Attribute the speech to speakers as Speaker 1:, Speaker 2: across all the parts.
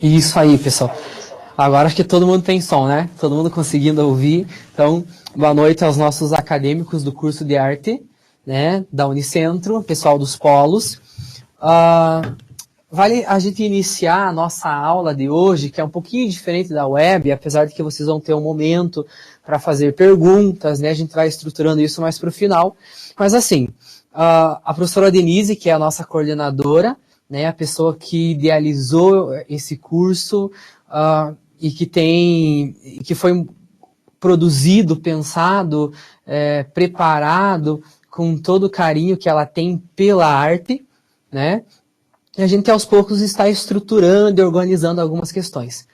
Speaker 1: Isso aí, pessoal. Agora acho que todo mundo tem som, né? Todo mundo conseguindo ouvir. Então, boa noite aos nossos acadêmicos do curso de arte, né? Da Unicentro, pessoal dos polos. Vale a gente iniciar a nossa aula de hoje, que é um pouquinho diferente da web, apesar de que vocês vão ter um momento para fazer perguntas, né? A gente vai estruturando isso mais para o final. Mas assim, a professora Denise, que é a nossa coordenadora, né, a pessoa que idealizou esse curso e que foi produzido, pensado, preparado com todo o carinho que ela tem pela arte, né? E a gente aos poucos está estruturando e organizando algumas questões.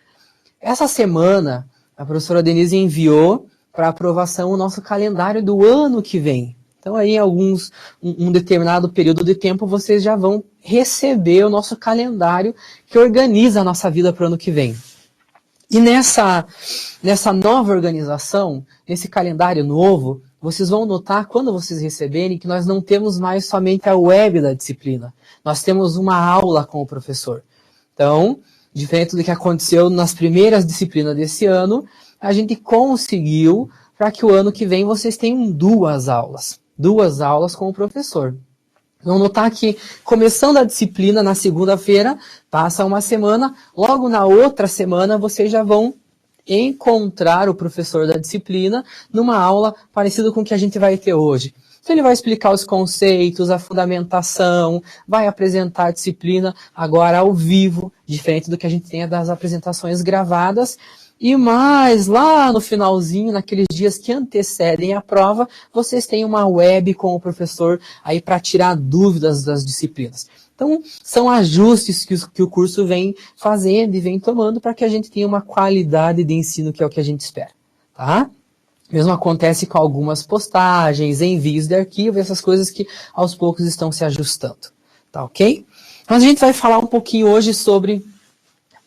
Speaker 1: Essa semana, a professora Denise enviou para aprovação o nosso calendário do ano que vem. Então aí em um determinado período de tempo vocês já vão receber o nosso calendário que organiza a nossa vida para o ano que vem. E nessa nova organização, nesse calendário novo, vocês vão notar, quando vocês receberem, que nós não temos mais somente a web da disciplina. Nós temos uma aula com o professor. Então, diferente do que aconteceu nas primeiras disciplinas desse ano, a gente conseguiu para que o ano que vem vocês tenham duas aulas com o professor. Vão notar que, começando a disciplina na segunda-feira, passa uma semana, logo na outra semana vocês já vão encontrar o professor da disciplina numa aula parecida com o que a gente vai ter hoje. Então ele vai explicar os conceitos, a fundamentação, vai apresentar a disciplina agora ao vivo, diferente do que a gente tem das apresentações gravadas. E mais, lá no finalzinho, naqueles dias que antecedem a prova, vocês têm uma web com o professor aí para tirar dúvidas das disciplinas. Então, são ajustes que o curso vem fazendo e vem tomando para que a gente tenha uma qualidade de ensino que é o que a gente espera, tá? Mesmo acontece com algumas postagens, envios de arquivo, essas coisas que aos poucos estão se ajustando, tá ok? Mas a gente vai falar um pouquinho hoje sobre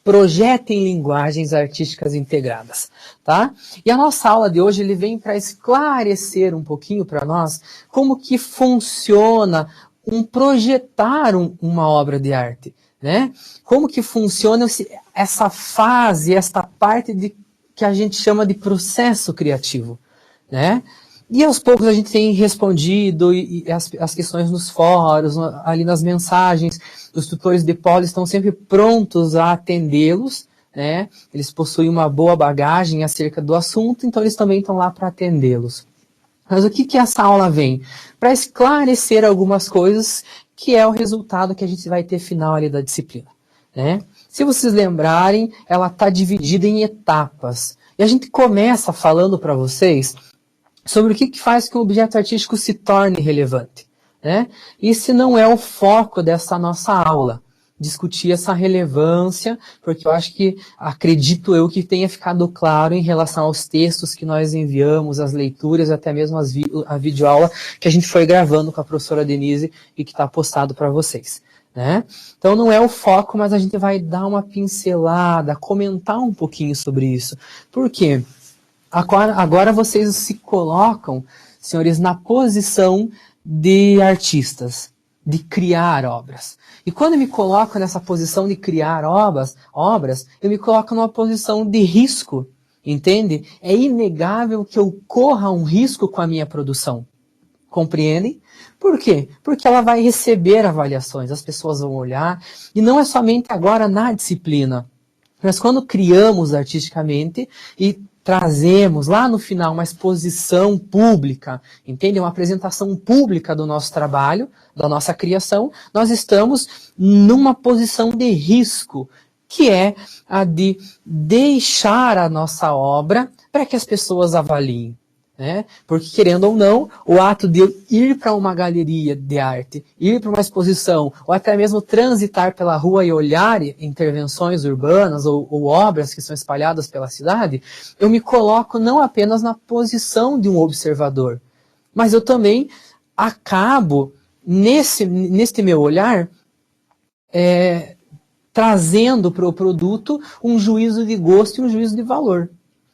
Speaker 1: projeto em linguagens artísticas integradas, tá? E a nossa aula de hoje ele vem para esclarecer um pouquinho para nós como que funciona projetar uma obra de arte, né? Como que funciona essa fase, esta parte que a gente chama de processo criativo, né? E aos poucos a gente tem respondido as questões nos fóruns, ali nas mensagens. Os tutores de polo estão sempre prontos a atendê-los, né? Eles possuem uma boa bagagem acerca do assunto, então eles também estão lá para atendê-los. Mas o que essa aula vem? Para esclarecer algumas coisas, que é o resultado que a gente vai ter final ali da disciplina, né? Se vocês lembrarem, ela está dividida em etapas. E a gente começa falando para vocês sobre o que faz que um objeto artístico se torne relevante, né? Esse não é o foco dessa nossa aula, discutir essa relevância, porque eu acho que, acredito eu, que tenha ficado claro em relação aos textos que nós enviamos, as leituras, até mesmo a videoaula que a gente foi gravando com a professora Denise e que está postado para vocês, né? Então não é o foco, mas a gente vai dar uma pincelada, comentar um pouquinho sobre isso. Por quê? Agora vocês se colocam, senhores, na posição de artistas, de criar obras. E quando eu me coloco nessa posição de criar obras, eu me coloco numa posição de risco, entende? É inegável que eu corra um risco com a minha produção. Compreendem? Por quê? Porque ela vai receber avaliações, as pessoas vão olhar, e não é somente agora na disciplina, mas quando criamos artisticamente e trazemos lá no final uma exposição pública, entende? Uma apresentação pública do nosso trabalho, da nossa criação, nós estamos numa posição de risco, que é a de deixar a nossa obra para que as pessoas avaliem, né? Porque, querendo ou não, o ato de eu ir para uma galeria de arte, ir para uma exposição, ou até mesmo transitar pela rua e olhar intervenções urbanas ou obras que são espalhadas pela cidade, eu me coloco não apenas na posição de um observador, mas eu também acabo, neste meu olhar, trazendo para o produto um juízo de gosto e um juízo de valor.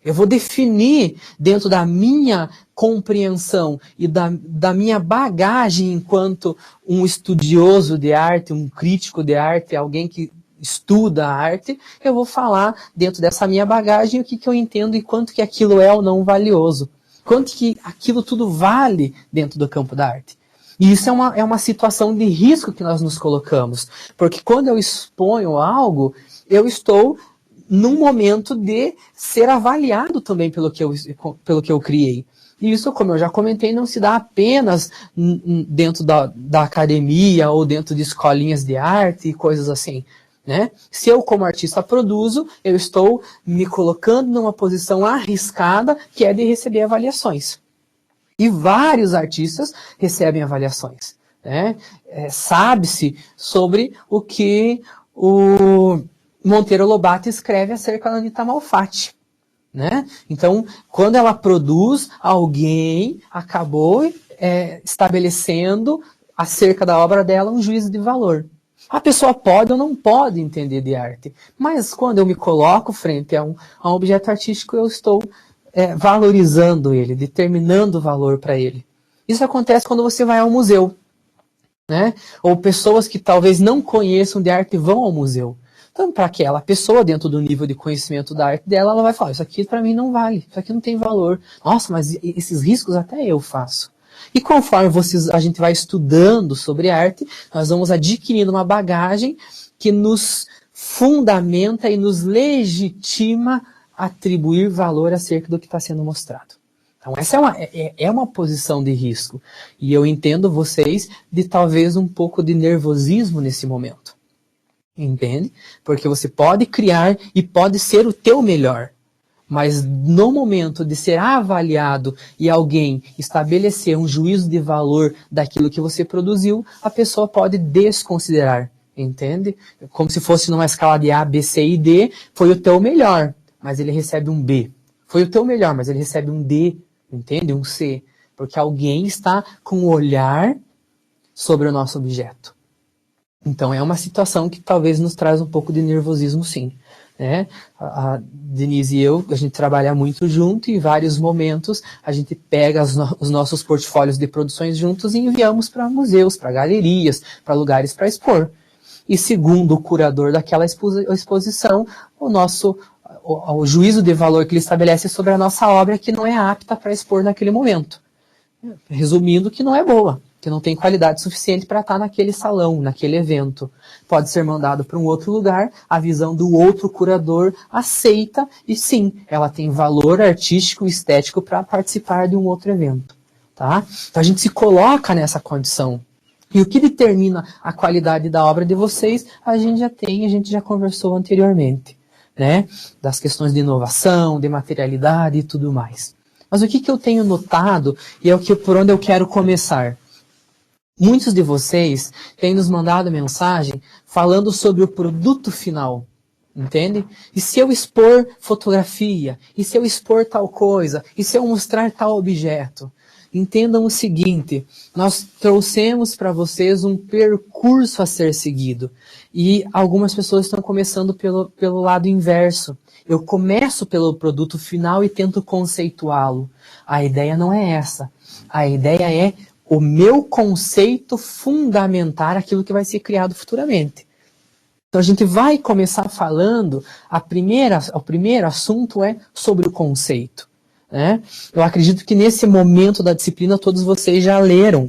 Speaker 1: Eu vou definir, dentro da minha compreensão e da minha bagagem enquanto um estudioso de arte, um crítico de arte, alguém que estuda a arte, eu vou falar dentro dessa minha bagagem o que eu entendo e quanto que aquilo é ou não valioso. Quanto que aquilo tudo vale dentro do campo da arte. E isso é uma situação de risco que nós nos colocamos. Porque quando eu exponho algo, eu estou num momento de ser avaliado também pelo que eu criei. E isso, como eu já comentei, não se dá apenas dentro da academia ou dentro de escolinhas de arte e coisas assim. Né? Se eu, como artista, produzo, eu estou me colocando numa posição arriscada, que é de receber avaliações. E vários artistas recebem avaliações. Né? Sabe-se sobre o que o Monteiro Lobato escreve acerca da Anita Malfatti. Né? Então, quando ela produz, alguém acabou estabelecendo acerca da obra dela um juízo de valor. A pessoa pode ou não pode entender de arte, mas quando eu me coloco frente a um objeto artístico, eu estou valorizando ele, determinando o valor para ele. Isso acontece quando você vai ao museu, né? Ou pessoas que talvez não conheçam de arte vão ao museu. Então, para aquela pessoa, dentro do nível de conhecimento da arte dela, ela vai falar, isso aqui para mim não vale, isso aqui não tem valor. Nossa, mas esses riscos até eu faço. E conforme a gente vai estudando sobre arte, nós vamos adquirindo uma bagagem que nos fundamenta e nos legitima atribuir valor acerca do que está sendo mostrado. Então essa é uma posição de risco. E eu entendo vocês de talvez um pouco de nervosismo nesse momento. Entende? Porque você pode criar e pode ser o teu melhor. Mas no momento de ser avaliado e alguém estabelecer um juízo de valor daquilo que você produziu, a pessoa pode desconsiderar, entende? Como se fosse numa escala de A, B, C e D, foi o teu melhor, mas ele recebe um B. Foi o teu melhor, mas ele recebe um D, entende? Um C. Porque alguém está com um olhar sobre o nosso objeto. Então é uma situação que talvez nos traz um pouco de nervosismo, sim. Né? A Denise e eu, a gente trabalha muito junto e em vários momentos a gente pega os nossos portfólios de produções juntos e enviamos para museus, para galerias, para lugares para expor. E segundo o curador daquela exposição, o juízo de valor que ele estabelece sobre a nossa obra é que não é apta para expor naquele momento. Resumindo, que não é boa, que não tem qualidade suficiente para estar naquele salão, naquele evento. Pode ser mandado para um outro lugar, a visão do outro curador aceita e sim, ela tem valor artístico e estético para participar de um outro evento. Tá? Então a gente se coloca nessa condição. E o que determina a qualidade da obra de vocês, a gente já conversou anteriormente. Né? Das questões de inovação, de materialidade e tudo mais. Mas o que eu tenho notado, e é por onde eu quero começar. Muitos de vocês têm nos mandado mensagem falando sobre o produto final, entende? E se eu expor fotografia, e se eu expor tal coisa, e se eu mostrar tal objeto? Entendam o seguinte, nós trouxemos para vocês um percurso a ser seguido. E algumas pessoas estão começando pelo lado inverso. Eu começo pelo produto final e tento conceituá-lo. A ideia não é essa. A ideia é o meu conceito fundamentar aquilo que vai ser criado futuramente. Então a gente vai começar falando, o primeiro assunto é sobre o conceito. Né? Eu acredito que nesse momento da disciplina todos vocês já leram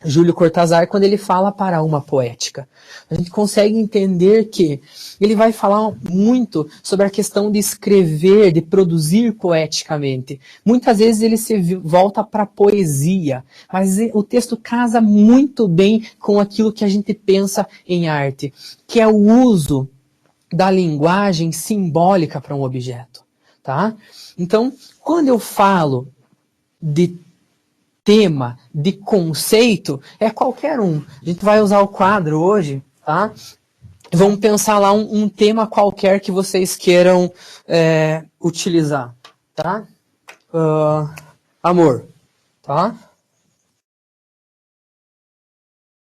Speaker 1: Júlio Cortázar quando ele fala para uma poética. A gente consegue entender que ele vai falar muito sobre a questão de escrever, de produzir poeticamente. Muitas vezes ele se volta para a poesia, mas o texto casa muito bem com aquilo que a gente pensa em arte, que é o uso da linguagem simbólica para um objeto. Tá? Então, quando eu falo de tema, de conceito, é qualquer um. A gente vai usar o quadro hoje, tá? Vamos pensar lá um tema qualquer que vocês queiram utilizar, tá? Amor, tá?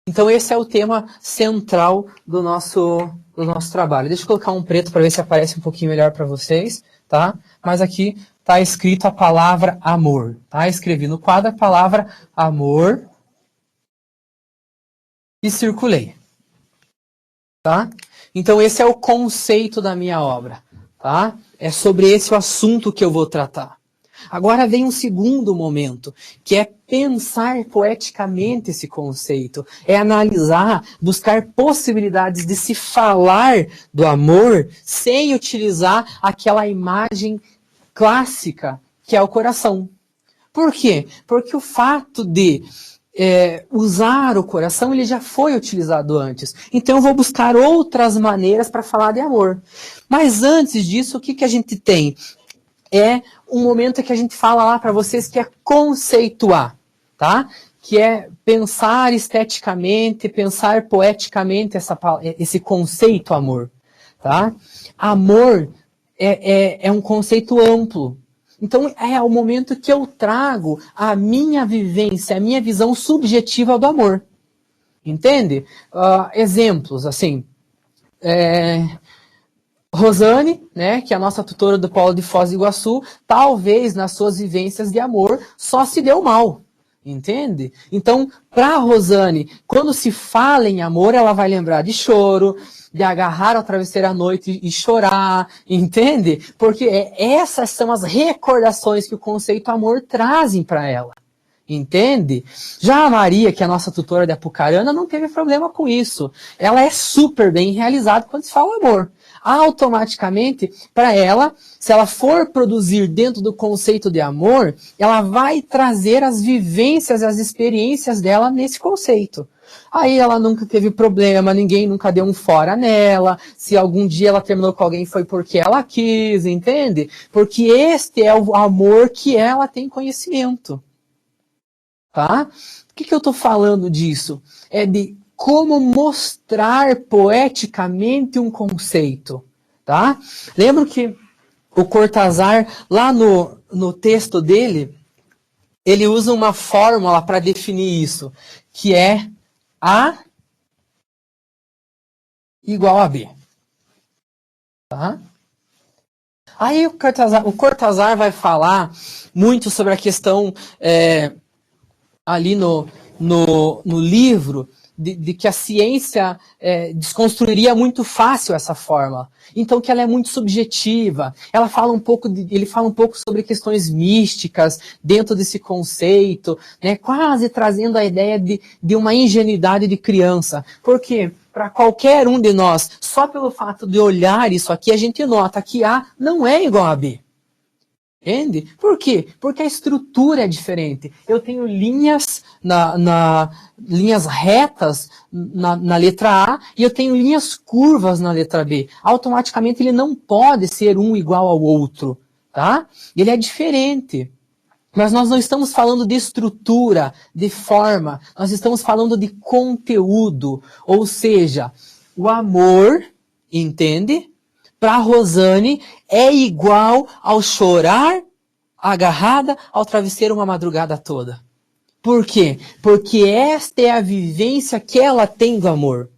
Speaker 1: Então esse é o tema central do nosso trabalho. Deixa eu colocar um preto para ver se aparece um pouquinho melhor para vocês, tá? Mas aqui está escrito a palavra amor, tá? Escrevi no quadro a palavra amor e circulei, tá? Então esse é o conceito da minha obra, tá? É sobre esse o assunto que eu vou tratar. Agora vem um segundo momento, que é pensar poeticamente esse conceito, é analisar, buscar possibilidades de se falar do amor sem utilizar aquela imagem clássica que é o coração. Por quê? Porque o fato de usar o coração, ele já foi utilizado antes. Então eu vou buscar outras maneiras para falar de amor. Mas antes disso, o que a gente tem? É um momento que a gente fala lá para vocês que é conceituar, tá? Que é pensar esteticamente, pensar poeticamente esse conceito amor, tá? Amor é um conceito amplo. Então é o momento que eu trago a minha vivência, a minha visão subjetiva do amor. Entende? Exemplos, assim, Rosane, né, que é a nossa tutora do Polo de Foz do Iguaçu, talvez nas suas vivências de amor só se deu mal, entende? Então, para Rosane, quando se fala em amor, ela vai lembrar de choro, de agarrar ao travesseiro à noite e chorar, entende? Porque essas são as recordações que o conceito amor trazem para ela. Entende? Já a Maria, que é a nossa tutora de Apucarana, não teve problema com isso. Ela é super bem realizada quando se fala amor. Automaticamente, para ela, se ela for produzir dentro do conceito de amor, ela vai trazer as vivências, as experiências dela nesse conceito. Aí ela nunca teve problema, ninguém nunca deu um fora nela. Se algum dia ela terminou com alguém foi porque ela quis, entende? Porque este é o amor que ela tem conhecimento. Tá? Por que eu estou falando disso? É de como mostrar poeticamente um conceito. Tá? Lembro que o Cortázar, lá no texto dele, ele usa uma fórmula para definir isso, que é A igual a B. Tá? Aí o Cortázar vai falar muito sobre a questão ali no livro, de que a ciência desconstruiria muito fácil essa forma. Então que ela é muito subjetiva. Ele fala um pouco sobre questões místicas dentro desse conceito, né, quase trazendo a ideia de uma ingenuidade de criança. Por quê? Para qualquer um de nós, só pelo fato de olhar isso aqui, a gente nota que A não é igual a B. Entende? Por quê? Porque a estrutura é diferente. Eu tenho linhas linhas retas na letra A e eu tenho linhas curvas na letra B. Automaticamente ele não pode ser um igual ao outro, tá? Ele é diferente. Mas nós não estamos falando de estrutura, de forma, nós estamos falando de conteúdo. Ou seja, o amor, entende? Para Rosane, é igual ao chorar agarrada ao travesseiro uma madrugada toda. Por quê? Porque esta é a vivência que ela tem do amor.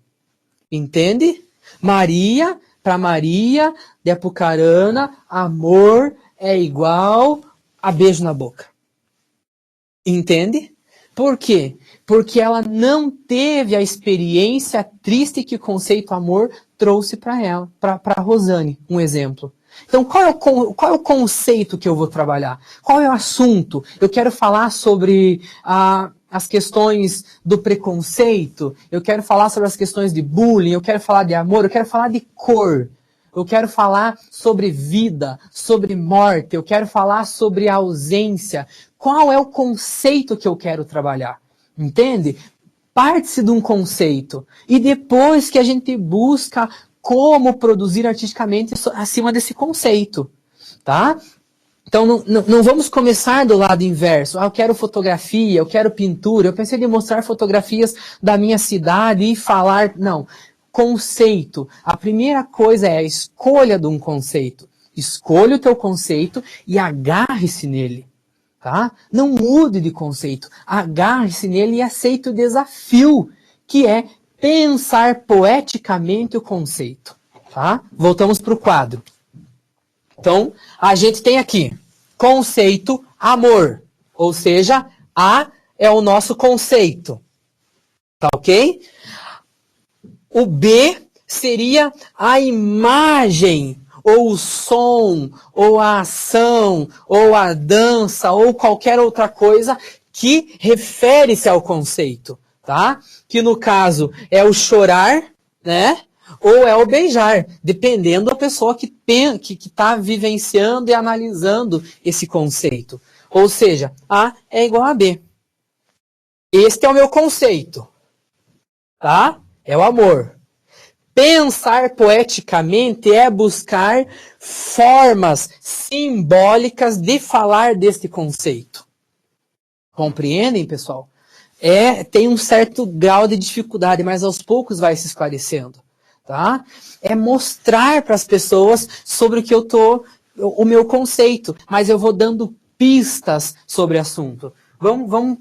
Speaker 1: Entende? Maria, para Maria de Apucarana, amor é igual a beijo na boca. Entende? Por quê? Porque ela não teve a experiência triste que o conceito amor trouxe para ela, para Rosane, um exemplo. Então, qual é o conceito que eu vou trabalhar? Qual é o assunto? Eu quero falar sobre as questões do preconceito, eu quero falar sobre as questões de bullying, eu quero falar de amor, eu quero falar de cor. Eu quero falar sobre vida, sobre morte, eu quero falar sobre ausência. Qual é o conceito que eu quero trabalhar? Entende? Parte-se de um conceito. E depois que a gente busca como produzir artisticamente acima desse conceito. Tá? Então não vamos começar do lado inverso. Eu quero fotografia, eu quero pintura. Eu pensei em mostrar fotografias da minha cidade e falar... Não. Conceito. A primeira coisa é a escolha de um conceito. Escolha o teu conceito e agarre-se nele. Tá? Não mude de conceito. Agarre-se nele e aceite o desafio, que é pensar poeticamente o conceito. Tá? Voltamos para o quadro. Então, a gente tem aqui conceito, amor. Ou seja, A é o nosso conceito. Tá ok? O B seria a imagem, ou o som, ou a ação, ou a dança, ou qualquer outra coisa que refere-se ao conceito, tá? Que no caso é o chorar, né? Ou é o beijar, dependendo da pessoa que está vivenciando e analisando esse conceito. Ou seja, A é igual a B. Este é o meu conceito, tá? É o amor. Pensar poeticamente é buscar formas simbólicas de falar deste conceito. Compreendem, pessoal? Tem um certo grau de dificuldade, mas aos poucos vai se esclarecendo, tá? É mostrar para as pessoas sobre o meu conceito, mas eu vou dando pistas sobre o assunto. Vamos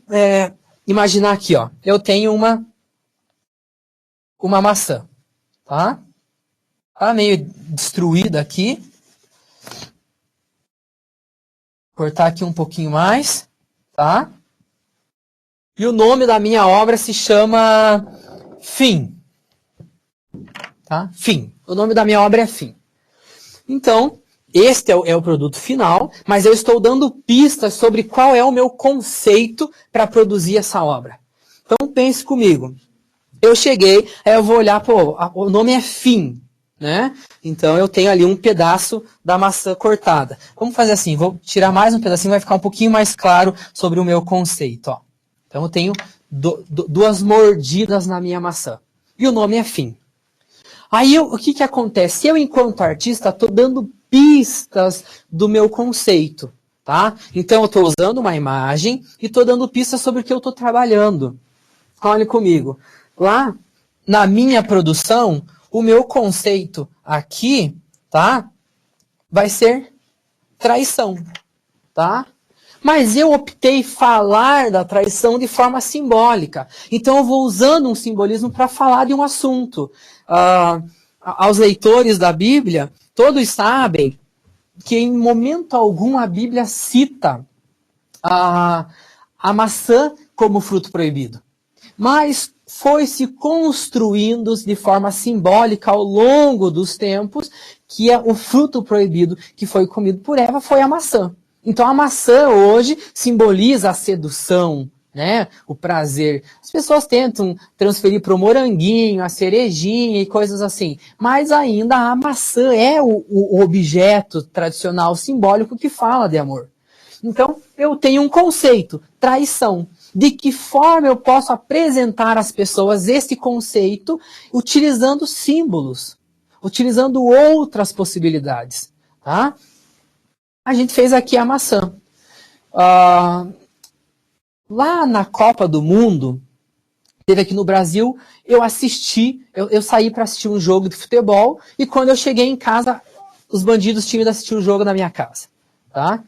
Speaker 1: imaginar aqui, ó. Eu tenho uma maçã. Tá? Tá meio destruída aqui. Cortar aqui um pouquinho mais, tá? E o nome da minha obra se chama Fim. Tá? Fim. O nome da minha obra é Fim. Então, este é o produto final, mas eu estou dando pistas sobre qual é o meu conceito para produzir essa obra. Então, pense comigo. Eu cheguei, aí eu vou olhar, o nome é Fim, né? Então eu tenho ali um pedaço da maçã cortada. Vamos fazer assim, vou tirar mais um pedacinho, vai ficar um pouquinho mais claro sobre o meu conceito, ó. Então eu tenho duas mordidas na minha maçã. E o nome é Fim. Aí o que acontece? Eu, enquanto artista, estou dando pistas do meu conceito, tá? Então eu estou usando uma imagem e estou dando pistas sobre o que eu estou trabalhando. Olhe comigo. Lá na minha produção, o meu conceito aqui, tá? Vai ser traição, tá? Mas eu optei falar da traição de forma simbólica. Então eu vou usando um simbolismo para falar de um assunto. Aos leitores da Bíblia, todos sabem que em momento algum a Bíblia cita a maçã como fruto proibido. Mas foi se construindo de forma simbólica ao longo dos tempos que o fruto proibido que foi comido por Eva foi a maçã. Então a maçã hoje simboliza a sedução, né? O prazer. As pessoas tentam transferir para o moranguinho, a cerejinha e coisas assim. Mas ainda a maçã é o objeto tradicional simbólico que fala de amor. Então eu tenho um conceito, traição. De que forma eu posso apresentar às pessoas esse conceito utilizando símbolos, utilizando outras possibilidades, tá? A gente fez aqui a maçã. Lá na Copa do Mundo, teve aqui no Brasil, eu saí para assistir um jogo de futebol e quando eu cheguei em casa, os bandidos tinham ido assistir o jogo na minha casa, tá?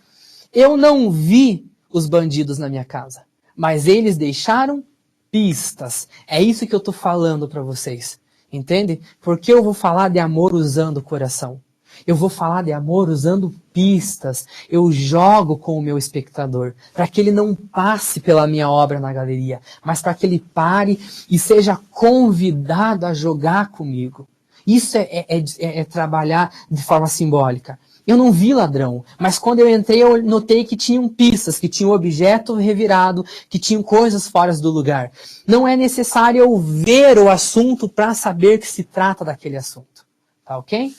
Speaker 1: Eu não vi os bandidos na minha casa. Mas eles deixaram pistas. É isso que eu estou falando para vocês. Entende? Porque eu vou falar de amor usando o coração. Eu vou falar de amor usando pistas. Eu jogo com o meu espectador. Para que ele não passe pela minha obra na galeria. Mas para que ele pare e seja convidado a jogar comigo. Isso é trabalhar de forma simbólica. Eu não vi ladrão, mas quando eu entrei eu notei que tinham pistas, que tinha um objeto revirado, que tinham coisas fora do lugar. Não é necessário eu ver o assunto para saber que se trata daquele assunto. Tá ok?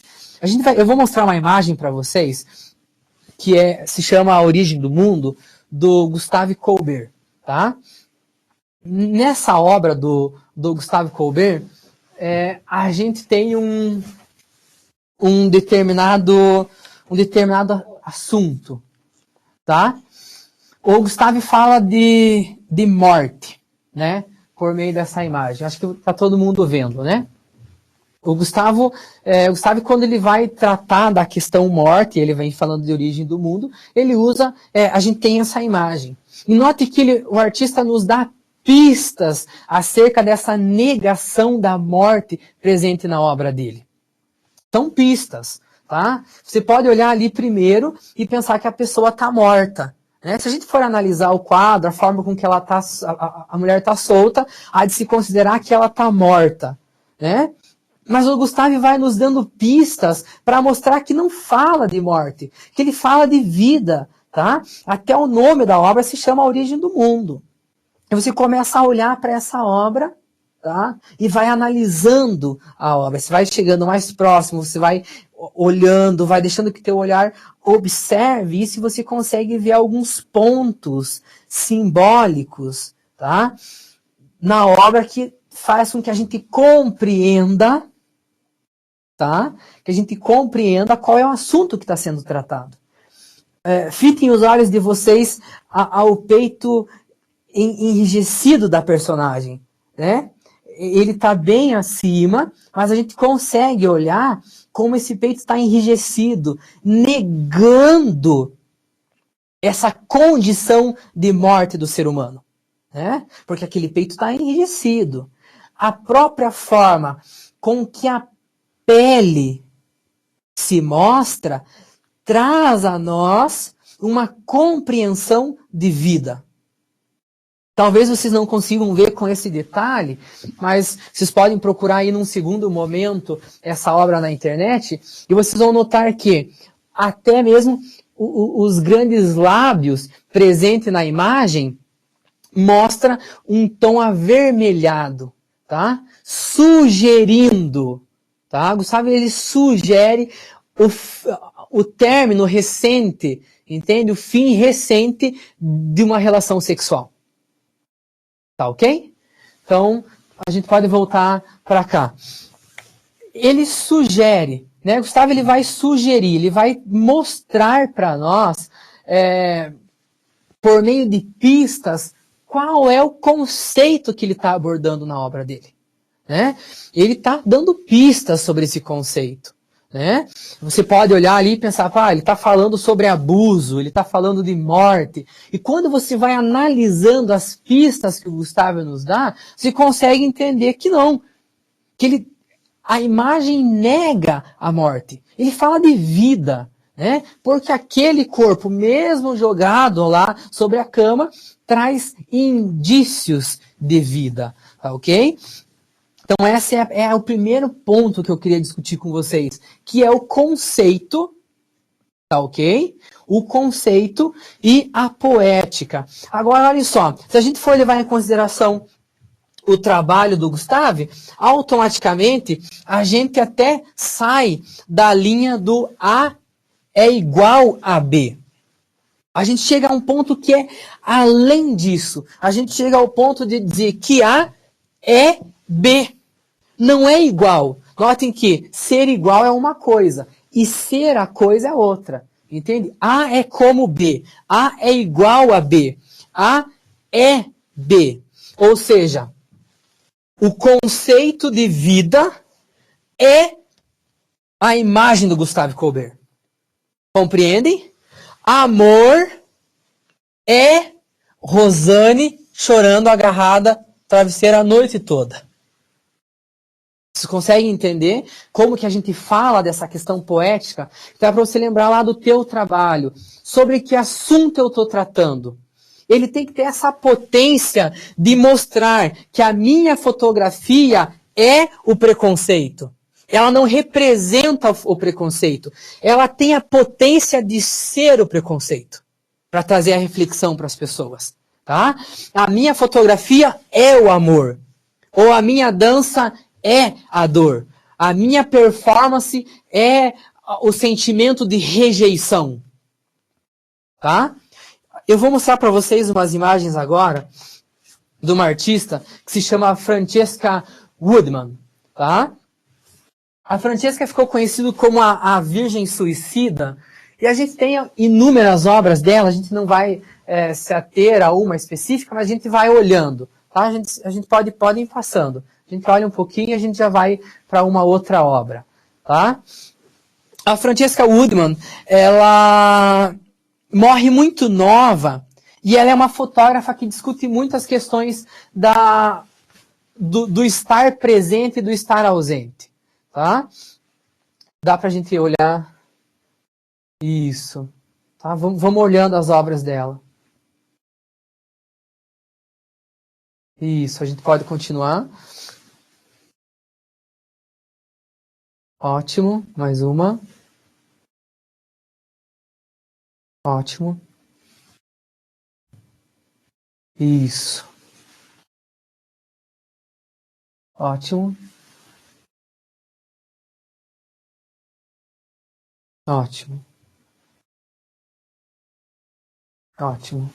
Speaker 1: Eu vou mostrar uma imagem para vocês que se chama A Origem do Mundo, do Gustave Colbert. Tá? Nessa obra do Gustave Colbert, a gente tem um determinado assunto, tá? O Gustave fala de morte, né? Por meio dessa imagem. Acho que tá todo mundo vendo, né? O Gustave, quando ele vai tratar da questão morte, ele vem falando de origem do mundo, ele usa, a gente tem essa imagem. E note que o artista nos dá pistas acerca dessa negação da morte presente na obra dele. São pistas. Tá? Você pode olhar ali primeiro e pensar que a pessoa está morta. Né? Se a gente for analisar o quadro, a forma com que ela a mulher está solta, há de se considerar que ela está morta. Né? Mas o Gustave vai nos dando pistas para mostrar que não fala de morte, que ele fala de vida, tá? Até o nome da obra se chama A Origem do Mundo. E você começa a olhar para essa obra, tá? E vai analisando a obra. Você vai chegando mais próximo, você vai olhando, vai deixando que teu olhar observe isso e você consegue ver alguns pontos simbólicos, tá? Na obra que faz com que a gente compreenda, tá? Que a gente compreenda qual é o assunto que está sendo tratado. Fitem os olhos de vocês ao peito enrijecido da personagem, né? Ele está bem acima, mas a gente consegue olhar como esse peito está enrijecido, negando essa condição de morte do ser humano, né? Porque aquele peito está enrijecido. A própria forma com que a pele se mostra traz a nós uma compreensão de vida. Talvez vocês não consigam ver com esse detalhe, mas vocês podem procurar aí num segundo momento essa obra na internet e vocês vão notar que até mesmo os grandes lábios presentes na imagem mostra um tom avermelhado, tá? Sugerindo, tá? Gustavo, ele sugere o término recente, entende? O fim recente de uma relação sexual. Tá ok? Então, a gente pode voltar para cá. Ele sugere, né? Gustavo, ele vai sugerir, ele vai mostrar para nós, por meio de pistas, qual é o conceito que ele está abordando na obra dele, né? Ele está dando pistas sobre esse conceito, né? Você pode olhar ali e pensar, ele está falando sobre abuso, ele está falando de morte. E quando você vai analisando as pistas que o Gustavo nos dá, você consegue entender que não, que a imagem nega a morte. Ele fala de vida, né? Porque aquele corpo, mesmo jogado lá sobre a cama, traz indícios de vida, tá ok? Então esse é o primeiro ponto que eu queria discutir com vocês, que é o conceito, tá ok? O conceito e a poética. Agora, olha só, se a gente for levar em consideração o trabalho do Gustave, automaticamente a gente até sai da linha do A é igual a B. A gente chega a um ponto que é além disso. A gente chega ao ponto de dizer que A é B. Não é igual. Notem que ser igual é uma coisa e ser a coisa é outra. Entende? A é como B. A é igual a B. A é B. Ou seja, o conceito de vida é a imagem do Gustave Colbert. Compreendem? Amor é Rosane chorando agarrada à travesseira a noite toda. Vocês conseguem entender como que a gente fala dessa questão poética? Então é para você lembrar lá do teu trabalho, sobre que assunto eu estou tratando. Ele tem que ter essa potência de mostrar que a minha fotografia é o preconceito. Ela não representa o preconceito. Ela tem a potência de ser o preconceito. Para trazer a reflexão para as pessoas. Tá? A minha fotografia é o amor. Ou a minha dança é a dor. A minha performance é o sentimento de rejeição. Tá? Eu vou mostrar para vocês umas imagens agora de uma artista que se chama Francesca Woodman, tá? A Francesca ficou conhecida como a Virgem Suicida e a gente tem inúmeras obras dela, a gente não vai se ater a uma específica, mas a gente vai olhando, tá? A gente pode ir passando. A gente olha um pouquinho e a gente já vai para uma outra obra, tá? A Francesca Woodman, ela morre muito nova e ela é uma fotógrafa que discute muitas questões do estar presente e do estar ausente, tá? Dá pra gente olhar isso, tá? Vamos olhando as obras dela. Isso, a gente pode continuar. Ótimo. Mais uma. Ótimo. Isso. Ótimo. Ótimo. Ótimo.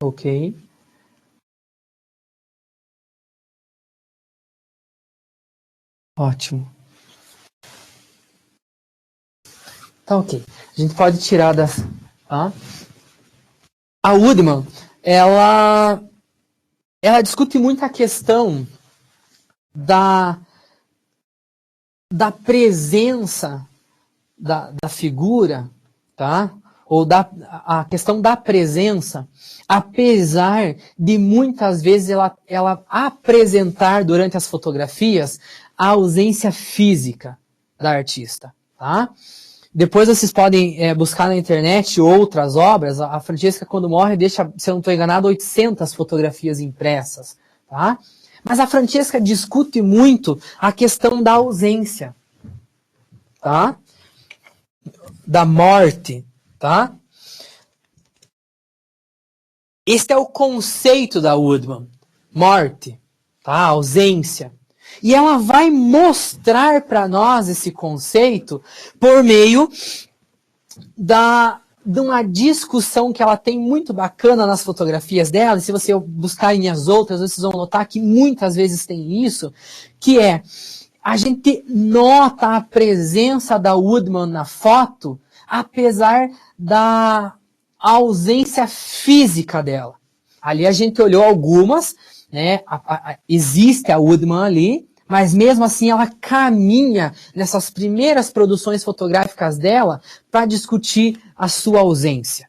Speaker 1: Ok. Ótimo. Tá ok. A gente pode tirar das. Tá? A Woodman, ela discute muito a questão da, da presença da figura, tá? Ou a questão da presença, apesar de muitas vezes ela apresentar durante as fotografias a ausência física da artista, tá? Depois vocês podem buscar na internet outras obras. A Francesca, quando morre, deixa, se eu não estou enganado, 800 fotografias impressas, tá? Mas a Francesca discute muito a questão da ausência, tá? Da morte, tá? Este é o conceito da Woodman. Morte, tá? Ausência. E ela vai mostrar para nós esse conceito por meio de uma discussão que ela tem muito bacana nas fotografias dela. E se você buscar em as outras, vocês vão notar que muitas vezes tem isso, que é a gente nota a presença da Woodman na foto, apesar da ausência física dela. Ali a gente olhou algumas, né? Existe a Woodman ali, mas mesmo assim ela caminha nessas primeiras produções fotográficas dela para discutir a sua ausência.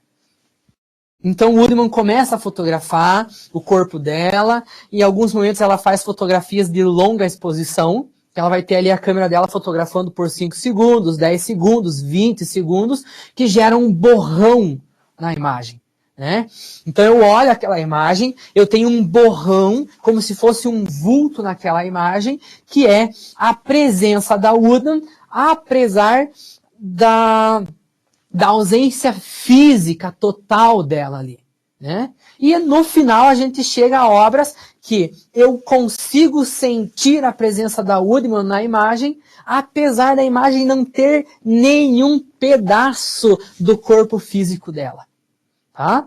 Speaker 1: Então Woodman começa a fotografar o corpo dela, e em alguns momentos ela faz fotografias de longa exposição. Ela vai ter ali a câmera dela fotografando por 5 segundos, 10 segundos, 20 segundos, que geram um borrão na imagem. Né? Então eu olho aquela imagem, eu tenho um borrão, como se fosse um vulto naquela imagem, que é a presença da Woodman, apesar da ausência física total dela ali. Né? E no final a gente chega a obras que eu consigo sentir a presença da Woodman na imagem, apesar da imagem não ter nenhum pedaço do corpo físico dela. Tá?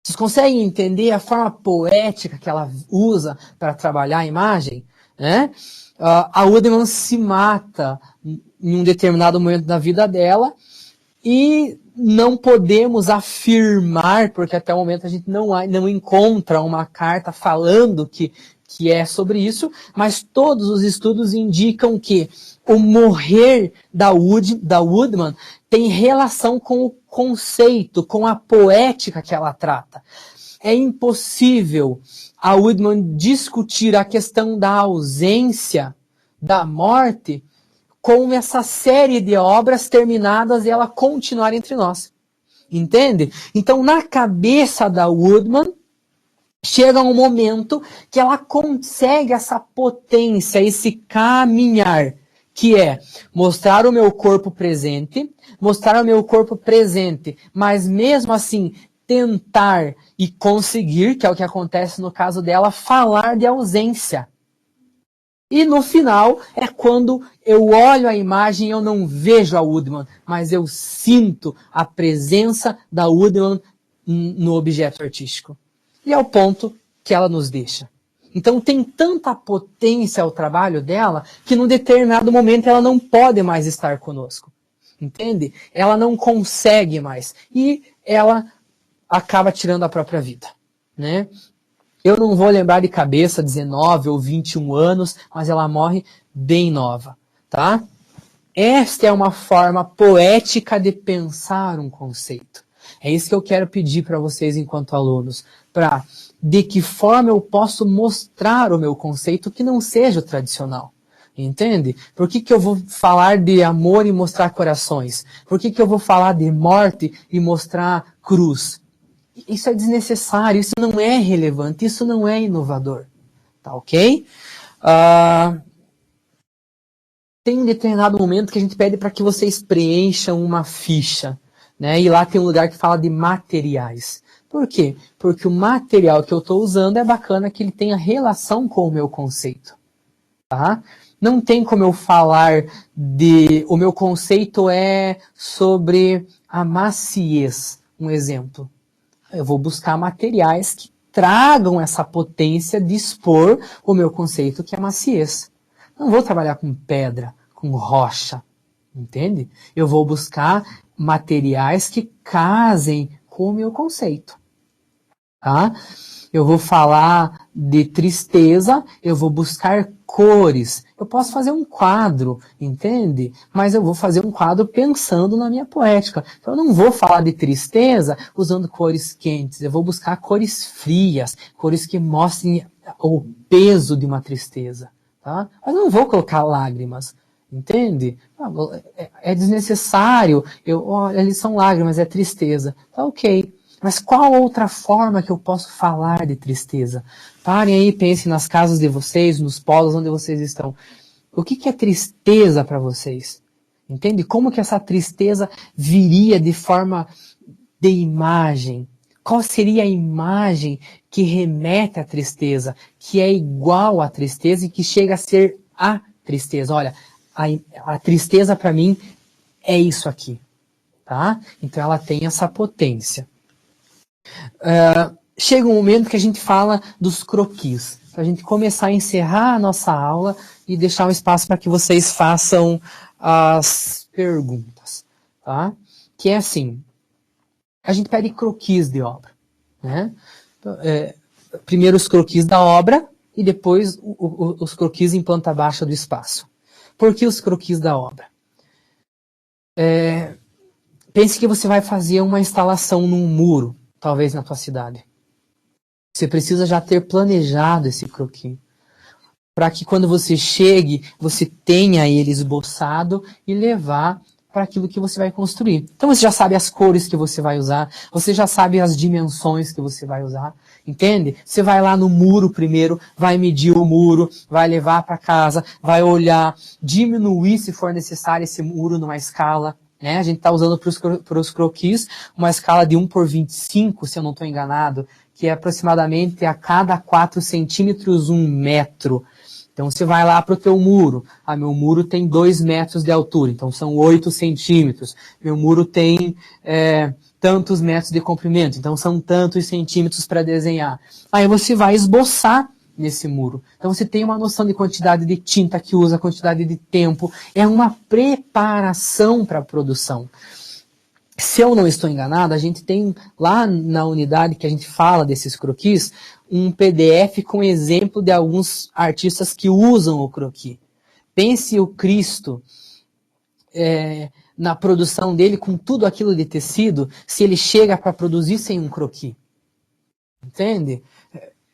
Speaker 1: Vocês conseguem entender a forma poética que ela usa para trabalhar a imagem? Né? A Woodman se mata em um determinado momento da vida dela e não podemos afirmar, porque até o momento a gente não encontra uma carta falando que é sobre isso, mas todos os estudos indicam que o morrer da Woodman tem relação com o conceito, com a poética que ela trata. É impossível a Woodman discutir a questão da ausência, da morte, com essa série de obras terminadas e ela continuar entre nós. Entende? Então, na cabeça da Woodman, chega um momento que ela consegue essa potência, esse caminhar, que é mostrar o meu corpo presente, mas mesmo assim tentar e conseguir, que é o que acontece no caso dela, falar de ausência. E no final é quando eu olho a imagem e eu não vejo a Woodman, mas eu sinto a presença da Woodman no objeto artístico. E é o ponto que ela nos deixa. Então tem tanta potência o trabalho dela que num determinado momento ela não pode mais estar conosco. Entende? Ela não consegue mais. E ela acaba tirando a própria vida. Né? Eu não vou lembrar de cabeça 19 ou 21 anos, mas ela morre bem nova, tá? Esta é uma forma poética de pensar um conceito. É isso que eu quero pedir para vocês enquanto alunos, para de que forma eu posso mostrar o meu conceito que não seja o tradicional. Entende? Por que eu vou falar de amor e mostrar corações? Por que eu vou falar de morte e mostrar cruz? Isso é desnecessário, isso não é relevante, isso não é inovador. Tá ok? Tem um determinado momento que a gente pede para que vocês preencham uma ficha, né? E lá tem um lugar que fala de materiais. Por quê? Porque o material que eu estou usando é bacana que ele tenha relação com o meu conceito. Tá? Não tem como eu falar de... O meu conceito é sobre a maciez, um exemplo. Eu vou buscar materiais que tragam essa potência de expor o meu conceito, que é maciez. Não vou trabalhar com pedra, com rocha, entende? Eu vou buscar materiais que casem com o meu conceito, tá? Eu vou falar de tristeza, eu vou buscar cores. Eu posso fazer um quadro, entende? Mas eu vou fazer um quadro pensando na minha poética. Então eu não vou falar de tristeza usando cores quentes. Eu vou buscar cores frias, cores que mostrem o peso de uma tristeza. Tá? Mas não vou colocar lágrimas. Entende? É desnecessário. Olha, eles são lágrimas, é tristeza. Tá ok. Mas qual outra forma que eu posso falar de tristeza? Parem aí, pensem nas casas de vocês, nos polos onde vocês estão. O que é tristeza para vocês? Entende? Como que essa tristeza viria de forma de imagem? Qual seria a imagem que remete à tristeza, que é igual à tristeza e que chega a ser a tristeza? Olha, a tristeza para mim é isso aqui, tá? Então ela tem essa potência. Chega um momento que a gente fala dos croquis, para a gente começar a encerrar a nossa aula e deixar um espaço para que vocês façam as perguntas, tá? Que é assim, a gente pede croquis de obra, né? Primeiro os croquis da obra e depois os croquis em planta baixa do espaço. Por que os croquis da obra? Pense que você vai fazer uma instalação num muro, talvez na tua cidade. Você precisa já ter planejado esse croquis, para que quando você chegue, você tenha ele esboçado e levar para aquilo que você vai construir. Então você já sabe as cores que você vai usar, você já sabe as dimensões que você vai usar, entende? Você vai lá no muro primeiro, vai medir o muro, vai levar para casa, vai olhar, diminuir se for necessário esse muro numa escala. Né? A gente está usando para os croquis uma escala de 1/25, se eu não estou enganado, que é aproximadamente a cada 4 centímetros 1 metro. Então você vai lá para o teu muro. Meu muro tem 2 metros de altura, então são 8 centímetros. Meu muro tem tantos metros de comprimento, então são tantos centímetros para desenhar. Aí você vai esboçar nesse muro. Então você tem uma noção de quantidade de tinta que usa, quantidade de tempo. É uma preparação para a produção. Se eu não estou enganado, a gente tem lá na unidade que a gente fala desses croquis, um PDF com exemplo de alguns artistas que usam o croquis. Pense o Cristo na produção dele com tudo aquilo de tecido, se ele chega para produzir sem um croquis. Entende?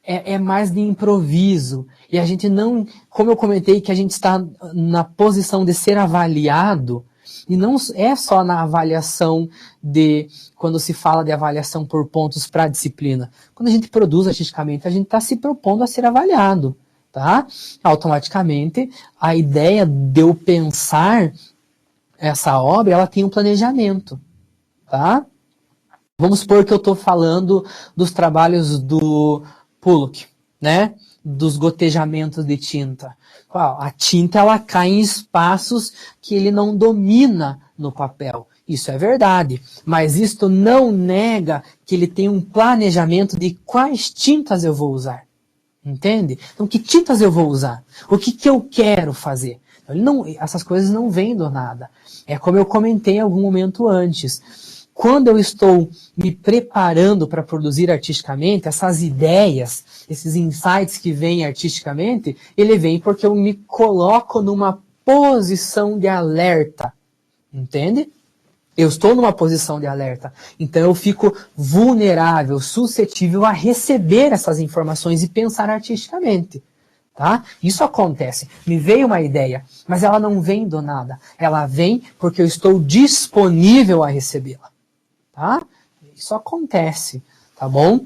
Speaker 1: É mais de improviso. E a gente não, como eu comentei, que a gente está na posição de ser avaliado, e não é só na avaliação quando se fala de avaliação por pontos para a disciplina. Quando a gente produz artisticamente, a gente está se propondo a ser avaliado, tá? Automaticamente, a ideia de eu pensar essa obra, ela tem um planejamento, tá? Vamos supor que eu estou falando dos trabalhos do Pollock, né? Dos gotejamentos de tinta. A tinta ela cai em espaços que ele não domina no papel. Isso é verdade. Mas isto não nega que ele tem um planejamento de quais tintas eu vou usar. Entende? Então, que tintas eu vou usar? O que eu quero fazer? Essas coisas não vêm do nada. É como eu comentei em algum momento antes. Quando eu estou me preparando para produzir artisticamente, essas ideias, esses insights que vêm artisticamente, ele vem porque eu me coloco numa posição de alerta. Entende? Eu estou numa posição de alerta. Então eu fico vulnerável, suscetível a receber essas informações e pensar artisticamente. Tá? Isso acontece. Me veio uma ideia, mas ela não vem do nada. Ela vem porque eu estou disponível a recebê-la. Tá? Isso acontece. tá bom?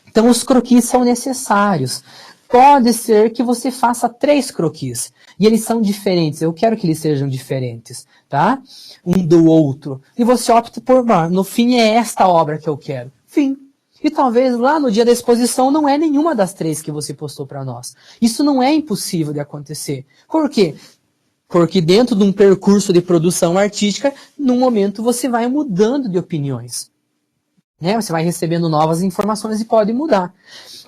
Speaker 1: Então os croquis são necessários. Pode ser que você faça 3 croquis, e eles são diferentes, eu quero que eles sejam diferentes, tá? Um do outro. E você opta por, no fim é esta obra que eu quero. Fim. E talvez lá no dia da exposição não é nenhuma das 3 que você postou para nós. Isso não é impossível de acontecer. Por quê? Porque dentro de um percurso de produção artística, num momento você vai mudando de opiniões. Né? Você vai recebendo novas informações e pode mudar.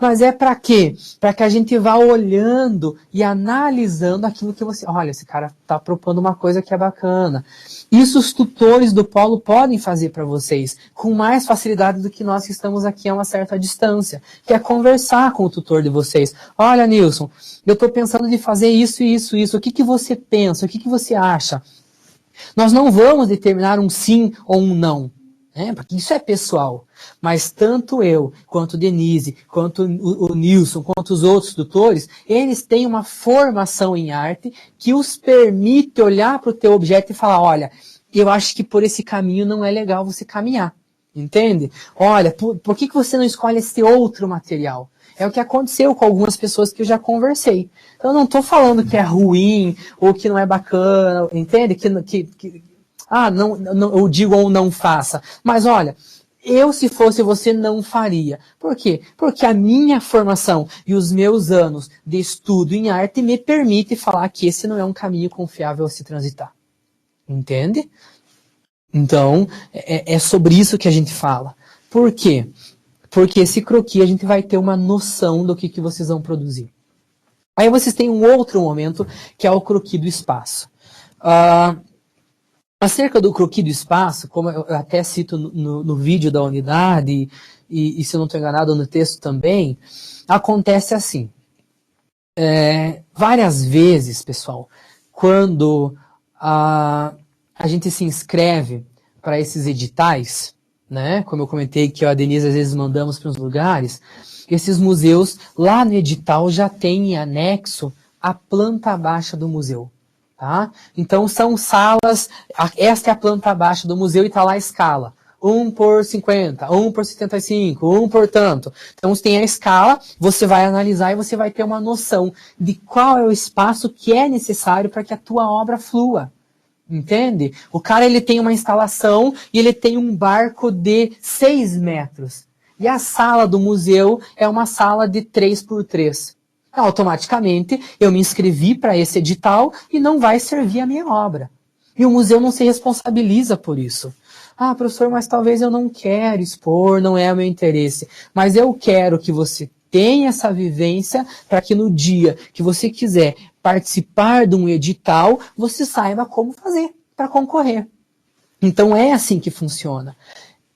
Speaker 1: Mas é para quê? Para que a gente vá olhando e analisando aquilo que você... Olha, esse cara está propondo uma coisa que é bacana. Isso os tutores do polo podem fazer para vocês, com mais facilidade do que nós que estamos aqui a uma certa distância, que é conversar com o tutor de vocês. Olha, Nilson, eu estou pensando de fazer isso e isso, isso. O que você pensa? O que você acha? Nós não vamos determinar um sim ou um não. Porque isso é pessoal, mas tanto eu, quanto Denise, quanto o Nilson, quanto os outros tutores, eles têm uma formação em arte que os permite olhar para o teu objeto e falar, olha, eu acho que por esse caminho não é legal você caminhar, entende? Olha, por que você não escolhe esse outro material? É o que aconteceu com algumas pessoas que eu já conversei. Então eu não estou falando que é ruim, ou que não é bacana, entende? Não, eu digo ou não faça. Mas olha, eu se fosse você não faria. Por quê? Porque a minha formação e os meus anos de estudo em arte me permite falar que esse não é um caminho confiável a se transitar. Entende? Então, é sobre isso que a gente fala. Por quê? Porque esse croquis a gente vai ter uma noção do que vocês vão produzir. Aí vocês têm um outro momento, que é o croquis do espaço. Acerca do croquis do espaço, como eu até cito no vídeo da unidade, e se eu não estou enganado no texto também, acontece assim. Várias vezes, pessoal, quando a gente se inscreve para esses editais, né, como eu comentei que a Denise às vezes mandamos para os lugares, esses museus, lá no edital já tem em anexo a planta baixa do museu. Tá? Então são salas, esta é a planta baixa do museu e está lá a escala. 1 por 50, 1 por 75, 1 por tanto. Então você tem a escala, você vai analisar e você vai ter uma noção de qual é o espaço que é necessário para que a tua obra flua. Entende? O cara ele tem uma instalação e ele tem um barco de 6 metros. E a sala do museu é uma sala de 3 por 3. Automaticamente eu me inscrevi para esse edital e não vai servir a minha obra. E o museu não se responsabiliza por isso. Ah, professor, mas talvez eu não quero expor, não é o meu interesse. Mas eu quero que você tenha essa vivência para que no dia que você quiser participar de um edital, você saiba como fazer para concorrer. Então é assim que funciona.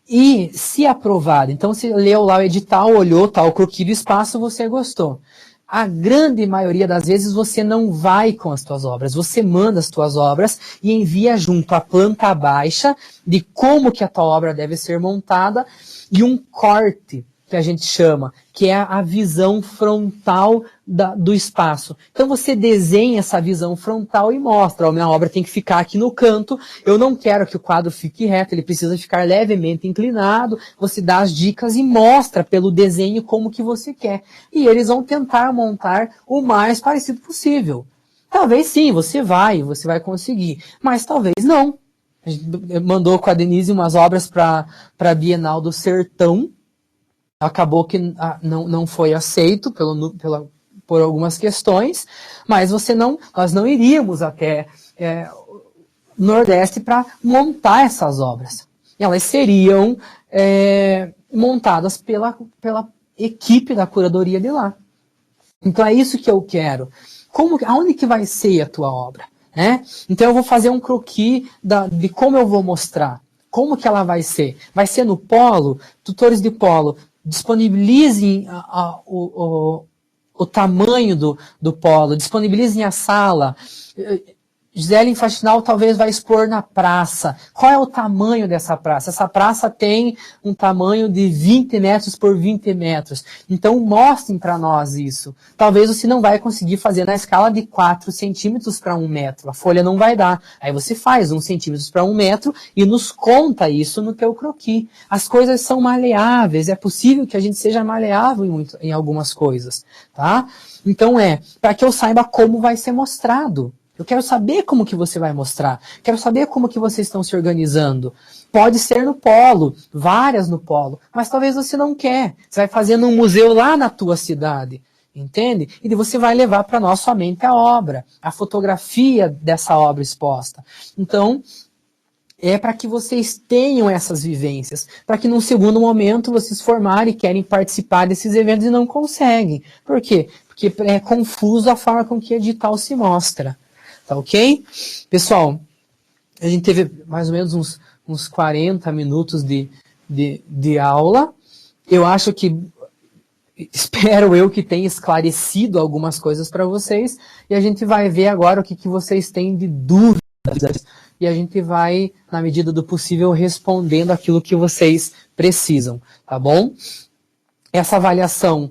Speaker 1: E se aprovado, então você leu lá o edital, olhou, tá, o croquis do espaço, você gostou. A grande maioria das vezes você não vai com as tuas obras, você manda as tuas obras e envia junto a planta baixa de como que a tua obra deve ser montada e um corte, que a gente chama, que é a visão frontal do espaço. Então você desenha essa visão frontal e mostra, minha obra tem que ficar aqui no canto, eu não quero que o quadro fique reto, ele precisa ficar levemente inclinado, você dá as dicas e mostra pelo desenho como que você quer. E eles vão tentar montar o mais parecido possível. Talvez sim, você vai conseguir, mas talvez não. A gente mandou com a Denise umas obras para a Bienal do Sertão, acabou que não foi aceito por algumas questões, mas nós não iríamos até o Nordeste para montar essas obras. Elas seriam montadas pela equipe da curadoria de lá. Então é isso que eu quero. Aonde que vai ser a tua obra? Né? Então eu vou fazer um croquis de como eu vou mostrar. Como que ela vai ser? Vai ser no polo? Tutores de polo, disponibilizem o tamanho do polo, disponibilizem a sala. Gisele Faxinal talvez vai expor na praça. Qual é o tamanho dessa praça? Essa praça tem um tamanho de 20 metros por 20 metros. Então mostrem para nós isso. Talvez você não vai conseguir fazer na escala de 4 centímetros para 1 metro. A folha não vai dar. Aí você faz 1 centímetro para 1 metro e nos conta isso no teu croquis. As coisas são maleáveis. É possível que a gente seja maleável em algumas coisas. Tá? Então para que eu saiba como vai ser mostrado. Eu quero saber como que você vai mostrar. Quero saber como que vocês estão se organizando. Pode ser no polo, várias no polo, mas talvez você não quer. Você vai fazer num museu lá na tua cidade, entende? E você vai levar para nós somente a obra, a fotografia dessa obra exposta. Então, é para que vocês tenham essas vivências, para que num segundo momento vocês formarem e querem participar desses eventos e não conseguem. Por quê? Porque é confuso a forma com que o edital se mostra. Tá ok? Pessoal, a gente teve mais ou menos uns 40 minutos de aula. Eu acho que, espero eu que tenha esclarecido algumas coisas para vocês. E a gente vai ver agora o que vocês têm de dúvidas. E a gente vai, na medida do possível, respondendo aquilo que vocês precisam. Tá bom? Essa avaliação,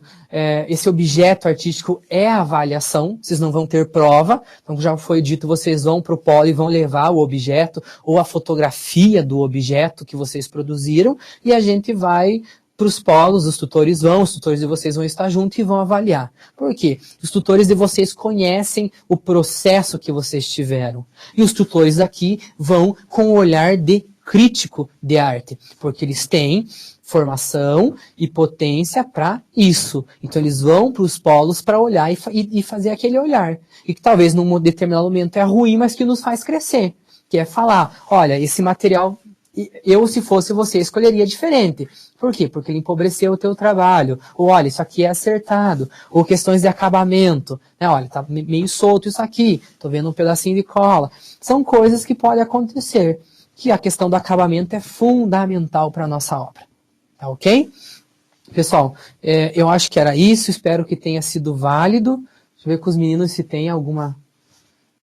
Speaker 1: esse objeto artístico é a avaliação, vocês não vão ter prova, então já foi dito, vocês vão para o polo e vão levar o objeto ou a fotografia do objeto que vocês produziram e a gente vai para os polos, os tutores de vocês vão estar juntos e vão avaliar. Por quê? Os tutores de vocês conhecem o processo que vocês tiveram e os tutores aqui vão com o olhar de crítico de arte, porque eles têm formação e potência para isso. Então eles vão para os polos para olhar e fazer aquele olhar. E que talvez num determinado momento é ruim, mas que nos faz crescer. Que é falar, olha, esse material, eu se fosse você escolheria diferente. Por quê? Porque ele empobreceu o teu trabalho. Ou olha, isso aqui é acertado. Ou questões de acabamento. Né? Olha, tá meio solto isso aqui. Tô vendo um pedacinho de cola. São coisas que podem acontecer. Que a questão do acabamento é fundamental para a nossa obra. Tá ok? Pessoal, eu acho que era isso, espero que tenha sido válido. Deixa eu ver com os meninos se tem alguma...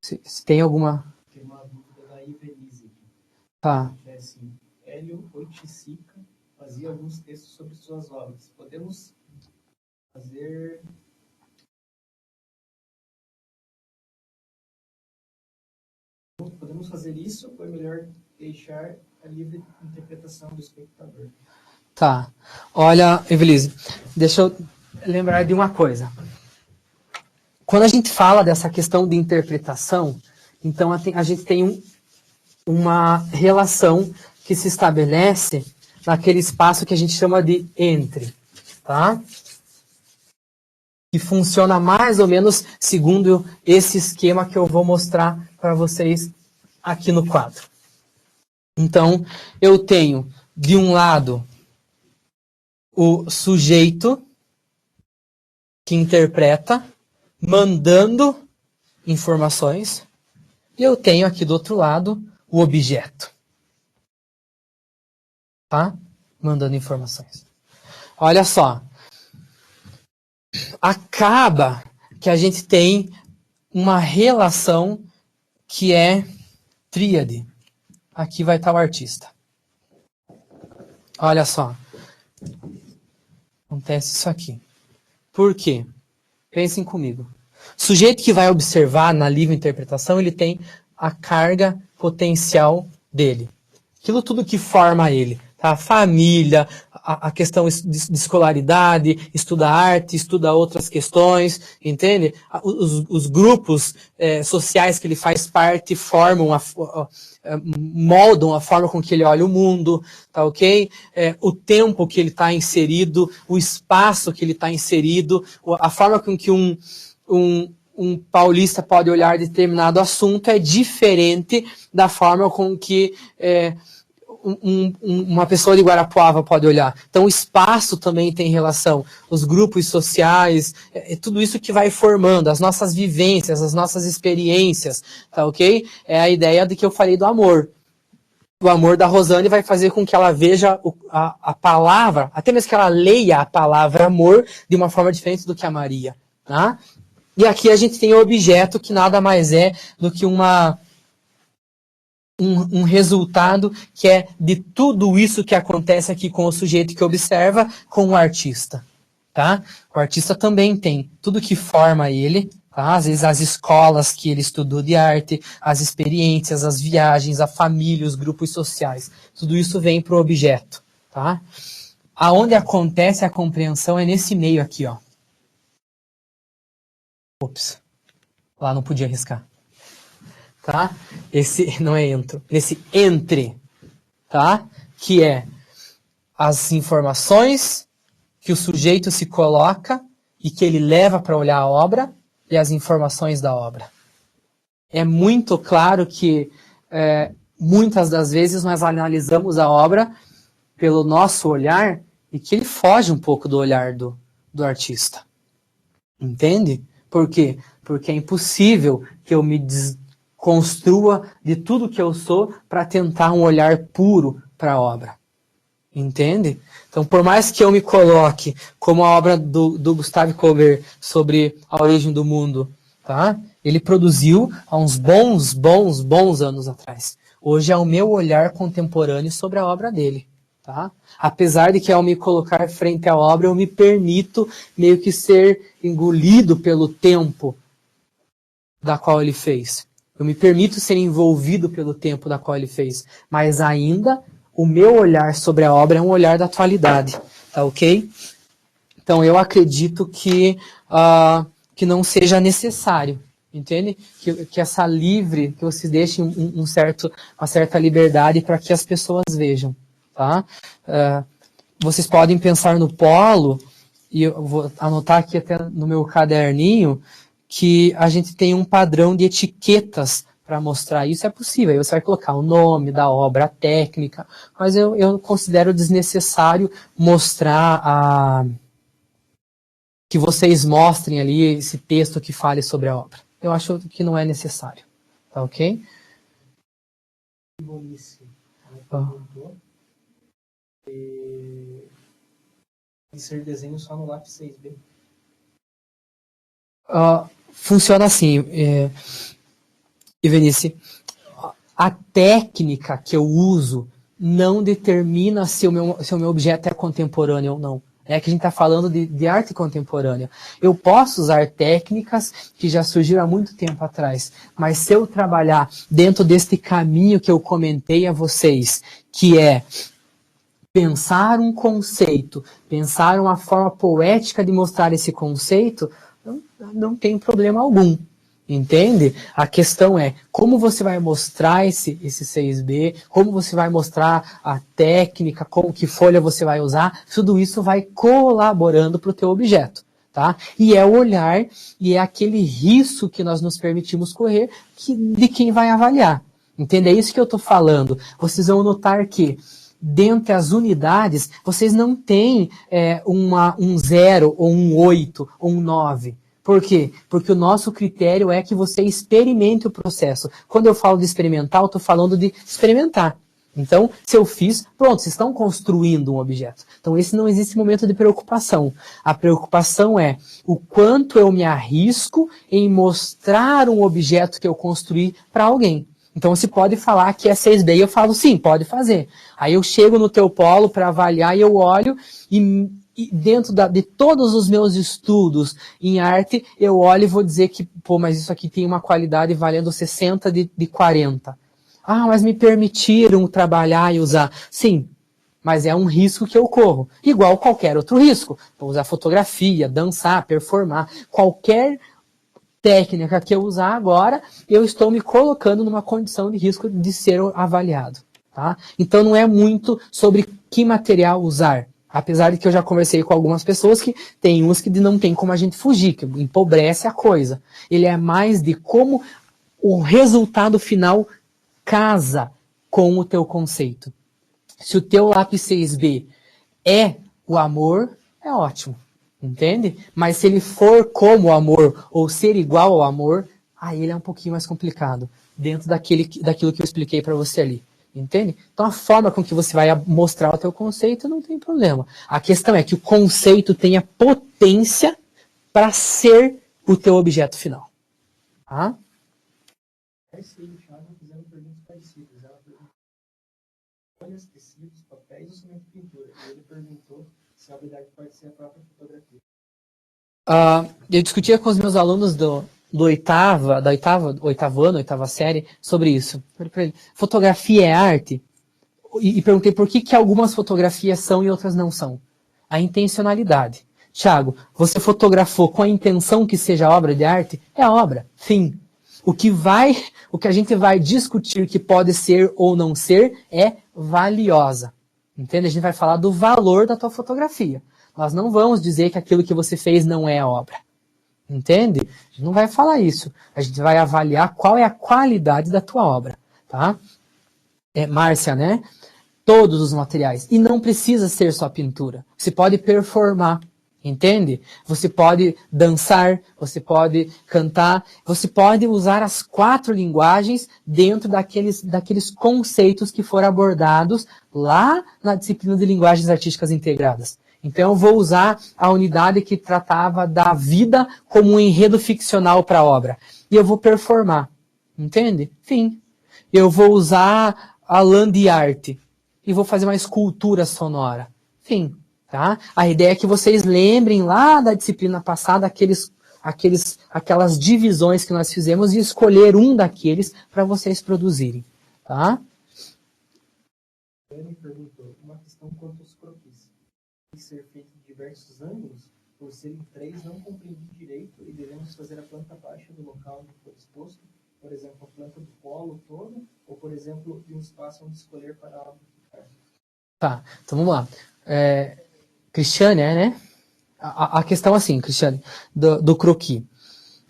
Speaker 1: Se tem alguma...
Speaker 2: Tem uma dúvida da Ivelise.
Speaker 1: Tá.
Speaker 2: É assim, Hélio Oiticica fazia alguns textos sobre suas obras. Podemos fazer... Podemos fazer isso ou é melhor deixar a livre interpretação do espectador?
Speaker 1: Tá. Olha, Evelise, deixa eu lembrar de uma coisa. Quando a gente fala dessa questão de interpretação, então a gente tem uma relação que se estabelece naquele espaço que a gente chama de entre, tá? Que funciona mais ou menos segundo esse esquema que eu vou mostrar para vocês aqui no quadro. Então, eu tenho, de um lado, o sujeito que interpreta, mandando informações, e eu tenho aqui do outro lado o objeto. Tá? Mandando informações. Olha só. Acaba que a gente tem uma relação que é tríade. Aqui vai estar o artista. Olha só. Acontece isso aqui. Por quê? Pensem comigo. O sujeito que vai observar na livre interpretação, ele tem a carga potencial dele. Aquilo tudo que forma ele. Tá? A família, a questão de escolaridade, estuda arte, estuda outras questões, entende? Os grupos sociais que ele faz parte formam, moldam a forma com que ele olha o mundo, tá ok? O tempo que ele está inserido, o espaço que ele está inserido, a forma com que um paulista pode olhar determinado assunto é diferente da forma com que uma pessoa de Guarapuava pode olhar. Então o espaço também tem relação, os grupos sociais, tudo isso que vai formando, as nossas vivências, as nossas experiências, tá ok? É a ideia de que eu falei do amor. O amor da Rosane vai fazer com que ela veja a palavra, até mesmo que ela leia a palavra amor de uma forma diferente do que a Maria, tá? E aqui a gente tem o objeto que nada mais é do que uma um resultado que é de tudo isso que acontece aqui com o sujeito que observa com o artista. Tá? O artista também tem tudo que forma ele, tá? Às vezes as escolas que ele estudou de arte, as experiências, as viagens, a família, os grupos sociais. Tudo isso vem para o objeto. Tá? Aonde acontece a compreensão é nesse meio aqui, ó. Ops, lá não podia arriscar. Tá? Esse não é entro, esse entre, tá? Que é as informações que o sujeito se coloca e que ele leva para olhar a obra e as informações da obra. É muito claro que muitas das vezes nós analisamos a obra pelo nosso olhar e que ele foge um pouco do olhar do artista. Entende? Por quê? Porque é impossível que eu me construa de tudo que eu sou para tentar um olhar puro para a obra. Entende? Então, por mais que eu me coloque como a obra do Gustave Courbet sobre a origem do mundo, tá? Ele produziu há uns bons anos atrás. Hoje é o meu olhar contemporâneo sobre a obra dele. Tá? Apesar de que ao me colocar frente à obra, eu me permito meio que ser engolido pelo tempo da qual ele fez. Eu me permito ser envolvido pelo tempo da qual ele fez. Mas ainda, o meu olhar sobre a obra é um olhar da atualidade. Tá ok? Então, eu acredito que não seja necessário. Entende? Que essa livre, que vocês deixem uma certa liberdade para que as pessoas vejam. Tá? Vocês podem pensar no polo, e eu vou anotar aqui até no meu caderninho, que a gente tem um padrão de etiquetas para mostrar isso. É possível, aí você vai colocar o nome da obra, a técnica, mas eu considero desnecessário mostrar que vocês mostrem ali esse texto que fale sobre a obra. Eu acho que não é necessário. Tá ok?
Speaker 2: Ser desenho só no lápis 6B.
Speaker 1: Funciona assim, Ivenice. A técnica que eu uso não determina se o meu objeto é contemporâneo ou não. É que a gente está falando de arte contemporânea. Eu posso usar técnicas que já surgiram há muito tempo atrás, mas se eu trabalhar dentro deste caminho que eu comentei a vocês, que é pensar um conceito, pensar uma forma poética de mostrar esse conceito, não tem problema algum. Entende? A questão é como você vai mostrar esse 6B, como você vai mostrar a técnica, que folha você vai usar, tudo isso vai colaborando para o teu objeto. Tá? E é o olhar, e é aquele risco que nós nos permitimos correr de quem vai avaliar. Entende? É isso que eu estou falando. Vocês vão notar que dentre as unidades, vocês não têm um 0, ou um 8, ou um 9. Por quê? Porque o nosso critério é que você experimente o processo. Quando eu falo de experimentar, eu estou falando de experimentar. Então, se eu fiz, pronto, vocês estão construindo um objeto. Então, esse não existe momento de preocupação. A preocupação é o quanto eu me arrisco em mostrar um objeto que eu construí para alguém. Então, você pode falar que é 6B e eu falo, sim, pode fazer. Aí eu chego no teu polo para avaliar e eu olho e dentro de todos os meus estudos em arte, eu olho e vou dizer que, mas isso aqui tem uma qualidade valendo 60 de 40. Ah, mas me permitiram trabalhar e usar. Sim, mas é um risco que eu corro. Igual qualquer outro risco. Vou usar fotografia, dançar, performar. Qualquer técnica que eu usar agora, eu estou me colocando numa condição de risco de ser avaliado. Tá? Então não é muito sobre que material usar. Apesar de que eu já conversei com algumas pessoas que tem uns que não tem como a gente fugir, que empobrece a coisa. Ele é mais de como o resultado final casa com o teu conceito. Se o teu lápis 6B é o amor, é ótimo. Entende? Mas se ele for como o amor ou ser igual ao amor, aí ele é um pouquinho mais complicado. Dentro daquilo que eu expliquei para você ali. Entende? Então a forma com que você vai mostrar o teu conceito não tem problema. A questão é que o conceito tenha potência para ser o teu objeto final. Tá?
Speaker 2: Márcia e o Thiago fizeram perguntas parecidas. Ela perguntou folhas, tecidos, papéis ou somente pintura. E ele perguntou se a habilidade pode ser a própria fotografia.
Speaker 1: Eu discutia com os meus alunos do oitavo ano, oitava série, sobre isso. Falei pra ele, fotografia é arte? E perguntei por que algumas fotografias são e outras não são. A intencionalidade. Thiago, você fotografou com a intenção que seja obra de arte? É obra. Fim. O que a gente vai discutir que pode ser ou não ser é valiosa. Entende? A gente vai falar do valor da tua fotografia. Nós não vamos dizer que aquilo que você fez não é obra. Entende? A gente não vai falar isso. A gente vai avaliar qual é a qualidade da tua obra. Tá? Márcia, né? Todos os materiais. E não precisa ser só pintura. Você pode performar. Entende? Você pode dançar, você pode cantar, você pode usar as 4 linguagens dentro daqueles conceitos que foram abordados lá na disciplina de linguagens artísticas integradas. Então eu vou usar a unidade que tratava da vida como um enredo ficcional para a obra. E eu vou performar. Entende? Fim. Eu vou usar a land art e vou fazer uma escultura sonora. Fim. Tá? A ideia é que vocês lembrem lá da disciplina passada aquelas divisões que nós fizemos e escolher um daqueles para vocês produzirem. Tá?
Speaker 2: Ele perguntou uma questão quanto aos croquis. Tem que ser feito de diversos ângulos, por serem 3 não compreendi direito e devemos fazer a planta baixa do local onde foi exposto, por exemplo, a planta do polo todo, ou por exemplo, de um espaço onde escolher para a obra ficar.
Speaker 1: Tá, então vamos lá. Cristiane, né? A questão assim, Cristiane, do croquis.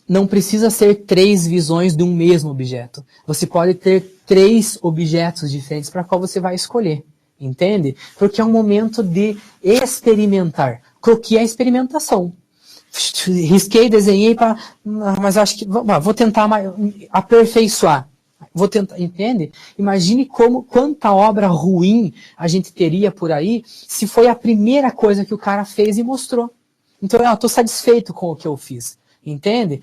Speaker 1: Não precisa ser 3 visões de um mesmo objeto. Você pode ter 3 objetos diferentes para qual você vai escolher. Entende? Porque é um momento de experimentar. Croquis é experimentação. Risquei, desenhei, mas acho que vou tentar aperfeiçoar. Vou tentar, entende? Imagine quanta obra ruim a gente teria por aí se foi a primeira coisa que o cara fez e mostrou. Então, eu estou satisfeito com o que eu fiz. Entende?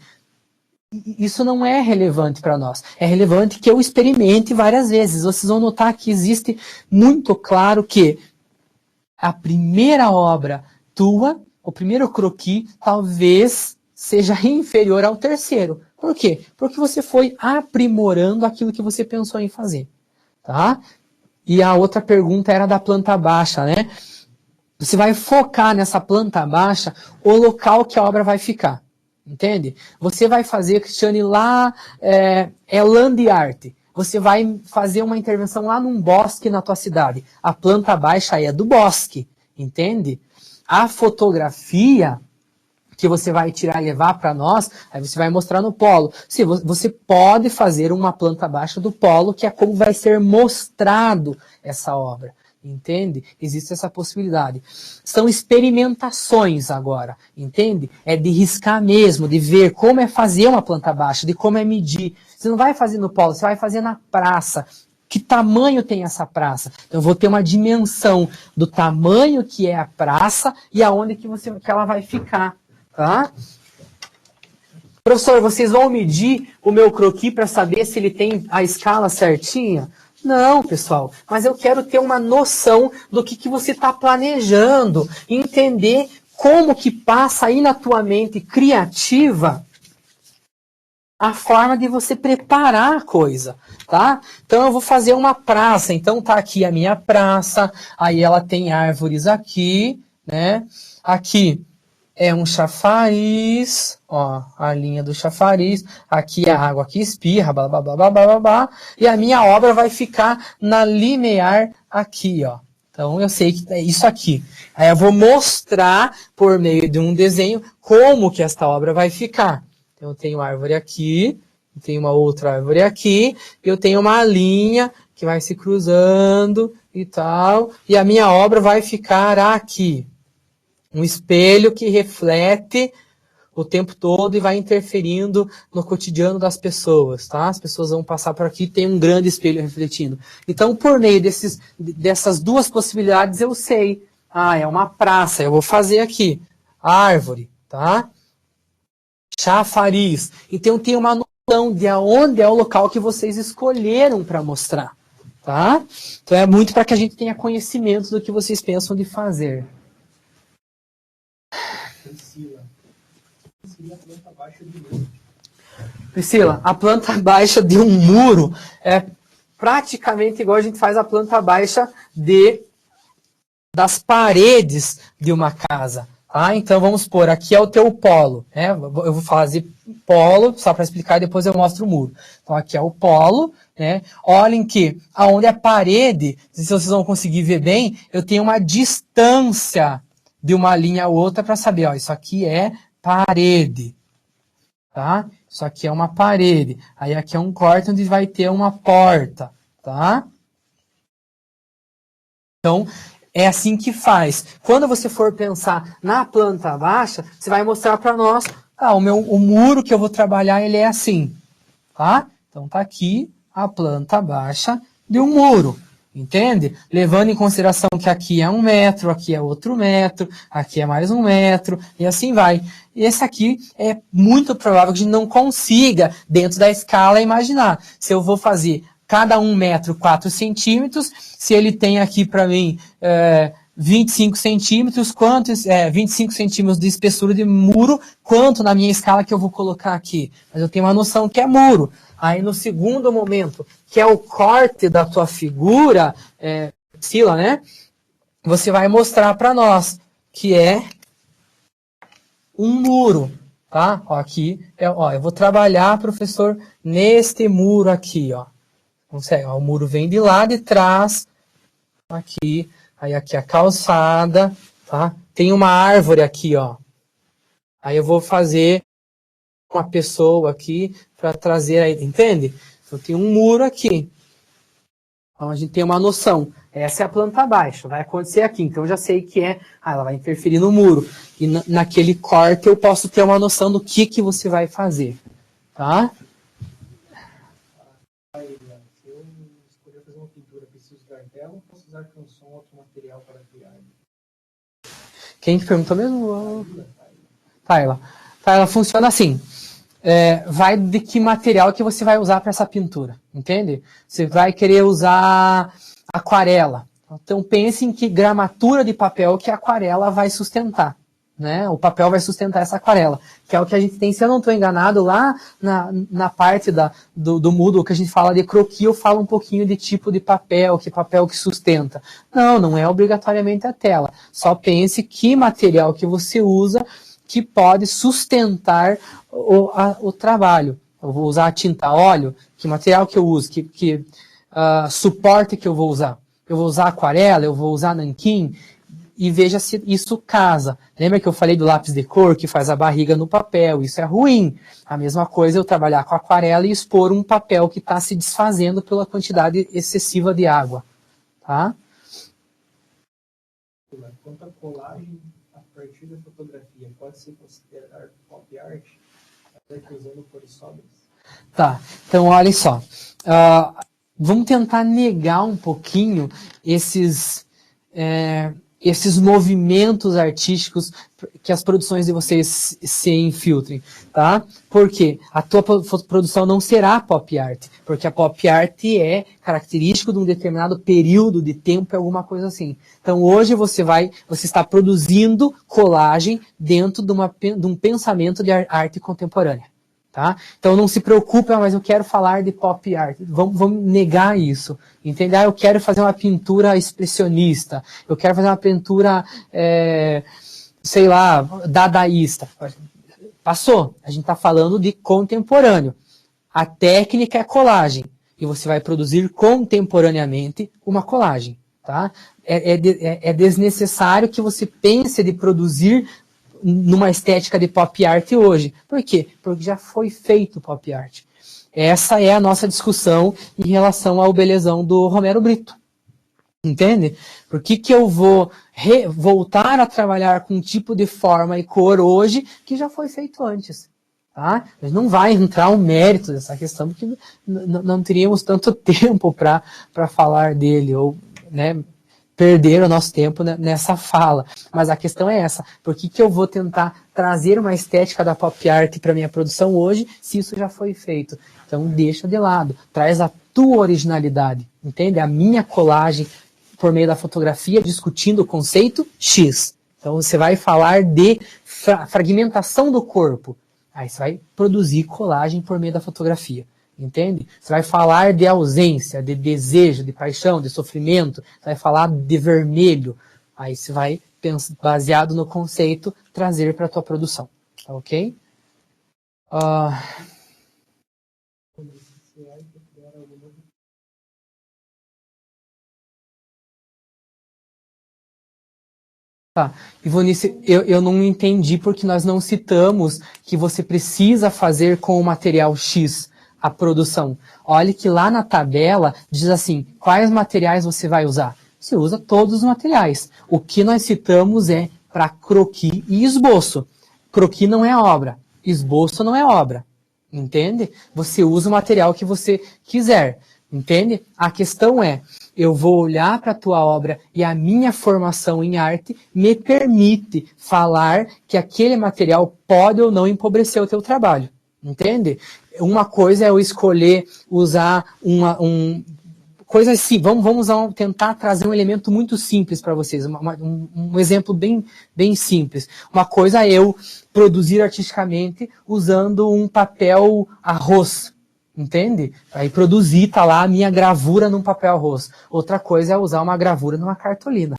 Speaker 1: Isso não é relevante para nós. É relevante que eu experimente várias vezes. Vocês vão notar que existe muito claro que a primeira obra tua, o primeiro croquis, talvez seja inferior ao terceiro. Por quê? Porque você foi aprimorando aquilo que você pensou em fazer. Tá? E a outra pergunta era da planta baixa, né? Você vai focar nessa planta baixa o local que a obra vai ficar. Entende? Você vai fazer, Cristiane, lá land art. Você vai fazer uma intervenção lá num bosque na tua cidade. A planta baixa é do bosque. Entende? A fotografia que você vai tirar e levar para nós, aí você vai mostrar no polo. Sim, você pode fazer uma planta baixa do polo, que é como vai ser mostrado essa obra. Entende? Existe essa possibilidade. São experimentações agora, entende? É de riscar mesmo, de ver como é fazer uma planta baixa, de como é medir. Você não vai fazer no polo, você vai fazer na praça. Que tamanho tem essa praça? Então, eu vou ter uma dimensão do tamanho que é a praça e aonde que ela vai ficar. Tá? Professor, vocês vão medir o meu croquis para saber se ele tem a escala certinha? Não, pessoal, mas eu quero ter uma noção do que você está planejando, entender como que passa aí na tua mente criativa a forma de você preparar a coisa, tá? Então eu vou fazer uma praça, então tá aqui a minha praça, aí ela tem árvores aqui, né? Aqui é um chafariz, ó, a linha do chafariz, aqui a água que espirra, blá, blá, blá, blá, blá, blá, e a minha obra vai ficar na linear aqui, ó. Então eu sei que é isso aqui. Aí eu vou mostrar por meio de um desenho como que esta obra vai ficar. Então eu tenho árvore aqui, eu tenho uma outra árvore aqui, e eu tenho uma linha que vai se cruzando e tal, e a minha obra vai ficar aqui. Um espelho que reflete o tempo todo e vai interferindo no cotidiano das pessoas, tá? As pessoas vão passar por aqui e tem um grande espelho refletindo. Então, por meio dessas 2 possibilidades, eu sei. É uma praça, eu vou fazer aqui. Árvore, tá? Chafariz. Então, eu tenho uma noção de aonde é o local que vocês escolheram para mostrar, tá? Então é muito para que a gente tenha conhecimento do que vocês pensam de fazer.
Speaker 2: Priscila, seria a planta baixa de muro.
Speaker 1: Priscila, a planta baixa de um muro é praticamente igual a gente faz a planta baixa das paredes de uma casa. Tá? Então vamos supor, aqui é o teu polo. Né? Eu vou fazer polo, só para explicar, e depois eu mostro o muro. Então aqui é o polo. Né? Olhem que aonde é parede, se vocês vão conseguir ver bem, eu tenho uma distância de uma linha a outra para saber, ó, isso aqui é parede. Tá? Isso aqui é uma parede. Aí aqui é um corte onde vai ter uma porta. Tá? Então, é assim que faz. Quando você for pensar na planta baixa, você vai mostrar para nós, o muro que eu vou trabalhar, ele é assim. Tá? Então tá aqui a planta baixa de um muro. Entende? Levando em consideração que aqui é 1 metro, aqui é outro metro, aqui é mais 1 metro, e assim vai. E esse aqui é muito provável que a gente não consiga, dentro da escala, imaginar. Se eu vou fazer cada 1 metro 4 centímetros, se ele tem aqui para mim 25 centímetros, 25 centímetros de espessura de muro, quanto na minha escala que eu vou colocar aqui? Mas eu tenho uma noção que é muro. Aí no segundo momento, que é o corte da tua figura, Priscila, né? Você vai mostrar para nós que é um muro, tá? Ó, aqui, eu vou trabalhar, professor, neste muro aqui, ó. Consegue? Ó, o muro vem de lá de trás, aqui, aí aqui a calçada, tá? Tem uma árvore aqui, ó. Aí eu vou fazer uma pessoa aqui para trazer aí, entende? Então tem um muro aqui. Então a gente tem uma noção. Essa é a planta baixa, vai acontecer aqui. Então eu já sei que ela vai interferir no muro. E naquele corte eu posso ter uma noção do que você vai fazer. Tá?
Speaker 2: Se eu escolher fazer uma pintura, preciso usar tela ou posso usar canson ou outro material para criar?
Speaker 1: Quem que perguntou mesmo? Taila. Taila, funciona assim. Vai de que material que você vai usar para essa pintura, entende? Você vai querer usar aquarela. Então pense em que gramatura de papel que a aquarela vai sustentar. Né? O papel vai sustentar essa aquarela, que é o que a gente tem, se eu não estou enganado, lá na parte do Moodle, que a gente fala de croquis, eu falo um pouquinho de tipo de papel que sustenta. Não é obrigatoriamente a tela. Só pense que material que você usa que pode sustentar o trabalho. Eu vou usar a tinta a óleo, que material que eu uso, que suporte que eu vou usar. Eu vou usar aquarela, eu vou usar nanquim, e veja se isso casa. Lembra que eu falei do lápis de cor, que faz a barriga no papel? Isso é ruim. A mesma coisa eu trabalhar com aquarela e expor um papel que está se desfazendo pela quantidade excessiva de água. Tá?
Speaker 2: Quanto à colagem a partir da fotografia, pode ser considerado pop art, usando cores sóbrias?
Speaker 1: Tá, então olhem só. Vamos tentar negar um pouquinho esses movimentos artísticos que as produções de vocês se infiltrem, tá? Porque a tua produção não será pop art, porque a pop art é característico de um determinado período de tempo, alguma coisa assim. Então hoje você está produzindo colagem dentro de um pensamento de arte contemporânea. Tá? Então não se preocupe, mas eu quero falar de pop art. Vamos negar isso. Entende? Eu quero fazer uma pintura expressionista. Eu quero fazer uma pintura, dadaísta. Passou. A gente está falando de contemporâneo. A técnica é colagem. E você vai produzir contemporaneamente uma colagem. Tá? É desnecessário que você pense de produzir numa estética de pop art hoje. Por quê? Porque já foi feito pop art. Essa é a nossa discussão em relação ao belezão do Romero Brito. Entende? Por que eu vou voltar a trabalhar com um tipo de forma e cor hoje que já foi feito antes? Tá? A gente não vai entrar o mérito dessa questão, porque não teríamos tanto tempo para falar dele, ou, né, perder o nosso tempo nessa fala. Mas a questão é essa, por que eu vou tentar trazer uma estética da pop art para minha produção hoje, se isso já foi feito? Então deixa de lado, traz a tua originalidade, entende? A minha colagem por meio da fotografia, discutindo o conceito X. Então você vai falar de fragmentação do corpo, aí você vai produzir colagem por meio da fotografia. Entende? Você vai falar de ausência, de desejo, de paixão, de sofrimento, você vai falar de vermelho. Aí você vai, baseado no conceito, trazer para a tua produção. Tá ok? Tá. Ivonice, eu não entendi porque nós não citamos que você precisa fazer com o material X a produção. Olhe que lá na tabela diz assim, quais materiais você vai usar? Você usa todos os materiais. O que nós citamos é para croquis e esboço. Croquis não é obra, esboço não é obra. Entende? Você usa o material que você quiser. Entende? A questão é, eu vou olhar para a tua obra e a minha formação em arte me permite falar que aquele material pode ou não empobrecer o teu trabalho. Entende? Uma coisa é eu escolher usar coisa assim, vamos tentar trazer um elemento muito simples para vocês, um exemplo bem simples. Uma coisa é eu produzir artisticamente usando um papel arroz, entende? Aí produzir, tá lá a minha gravura num papel arroz. Outra coisa é usar uma gravura numa cartolina.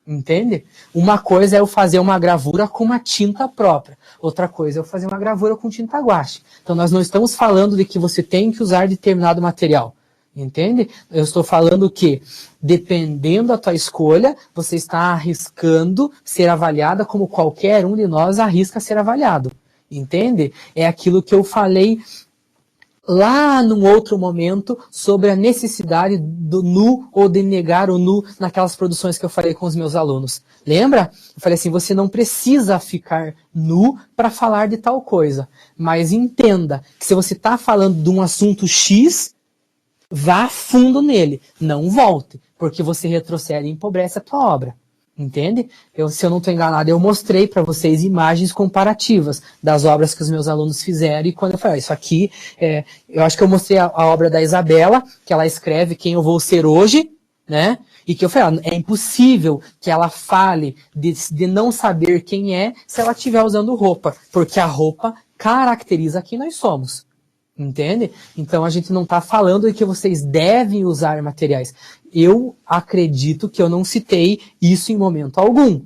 Speaker 1: Entende? Uma coisa é eu fazer uma gravura com uma tinta própria. Outra coisa é eu fazer uma gravura com tinta guache. Então nós não estamos falando de que você tem que usar determinado material. Entende? Eu estou falando que, dependendo da tua escolha, você está arriscando ser avaliada como qualquer um de nós arrisca ser avaliado. Entende? É aquilo que eu falei lá num outro momento sobre a necessidade do nu ou de negar o nu naquelas produções que eu falei com os meus alunos. Lembra? Eu falei assim, você não precisa ficar nu para falar de tal coisa, mas entenda que se você está falando de um assunto X, vá fundo nele, não volte, porque você retrocede e empobrece a tua obra. Entende? Se eu não estou enganado, eu mostrei para vocês imagens comparativas das obras que os meus alunos fizeram, e quando eu falei, isso aqui, eu acho que eu mostrei a obra da Isabela, que ela escreve Quem Eu Vou Ser Hoje, né? E que eu falei, é impossível que ela fale de não saber quem é se ela estiver usando roupa, porque a roupa caracteriza quem nós somos. Entende? Então a gente não está falando de que vocês devem usar materiais. Eu acredito que eu não citei isso em momento algum.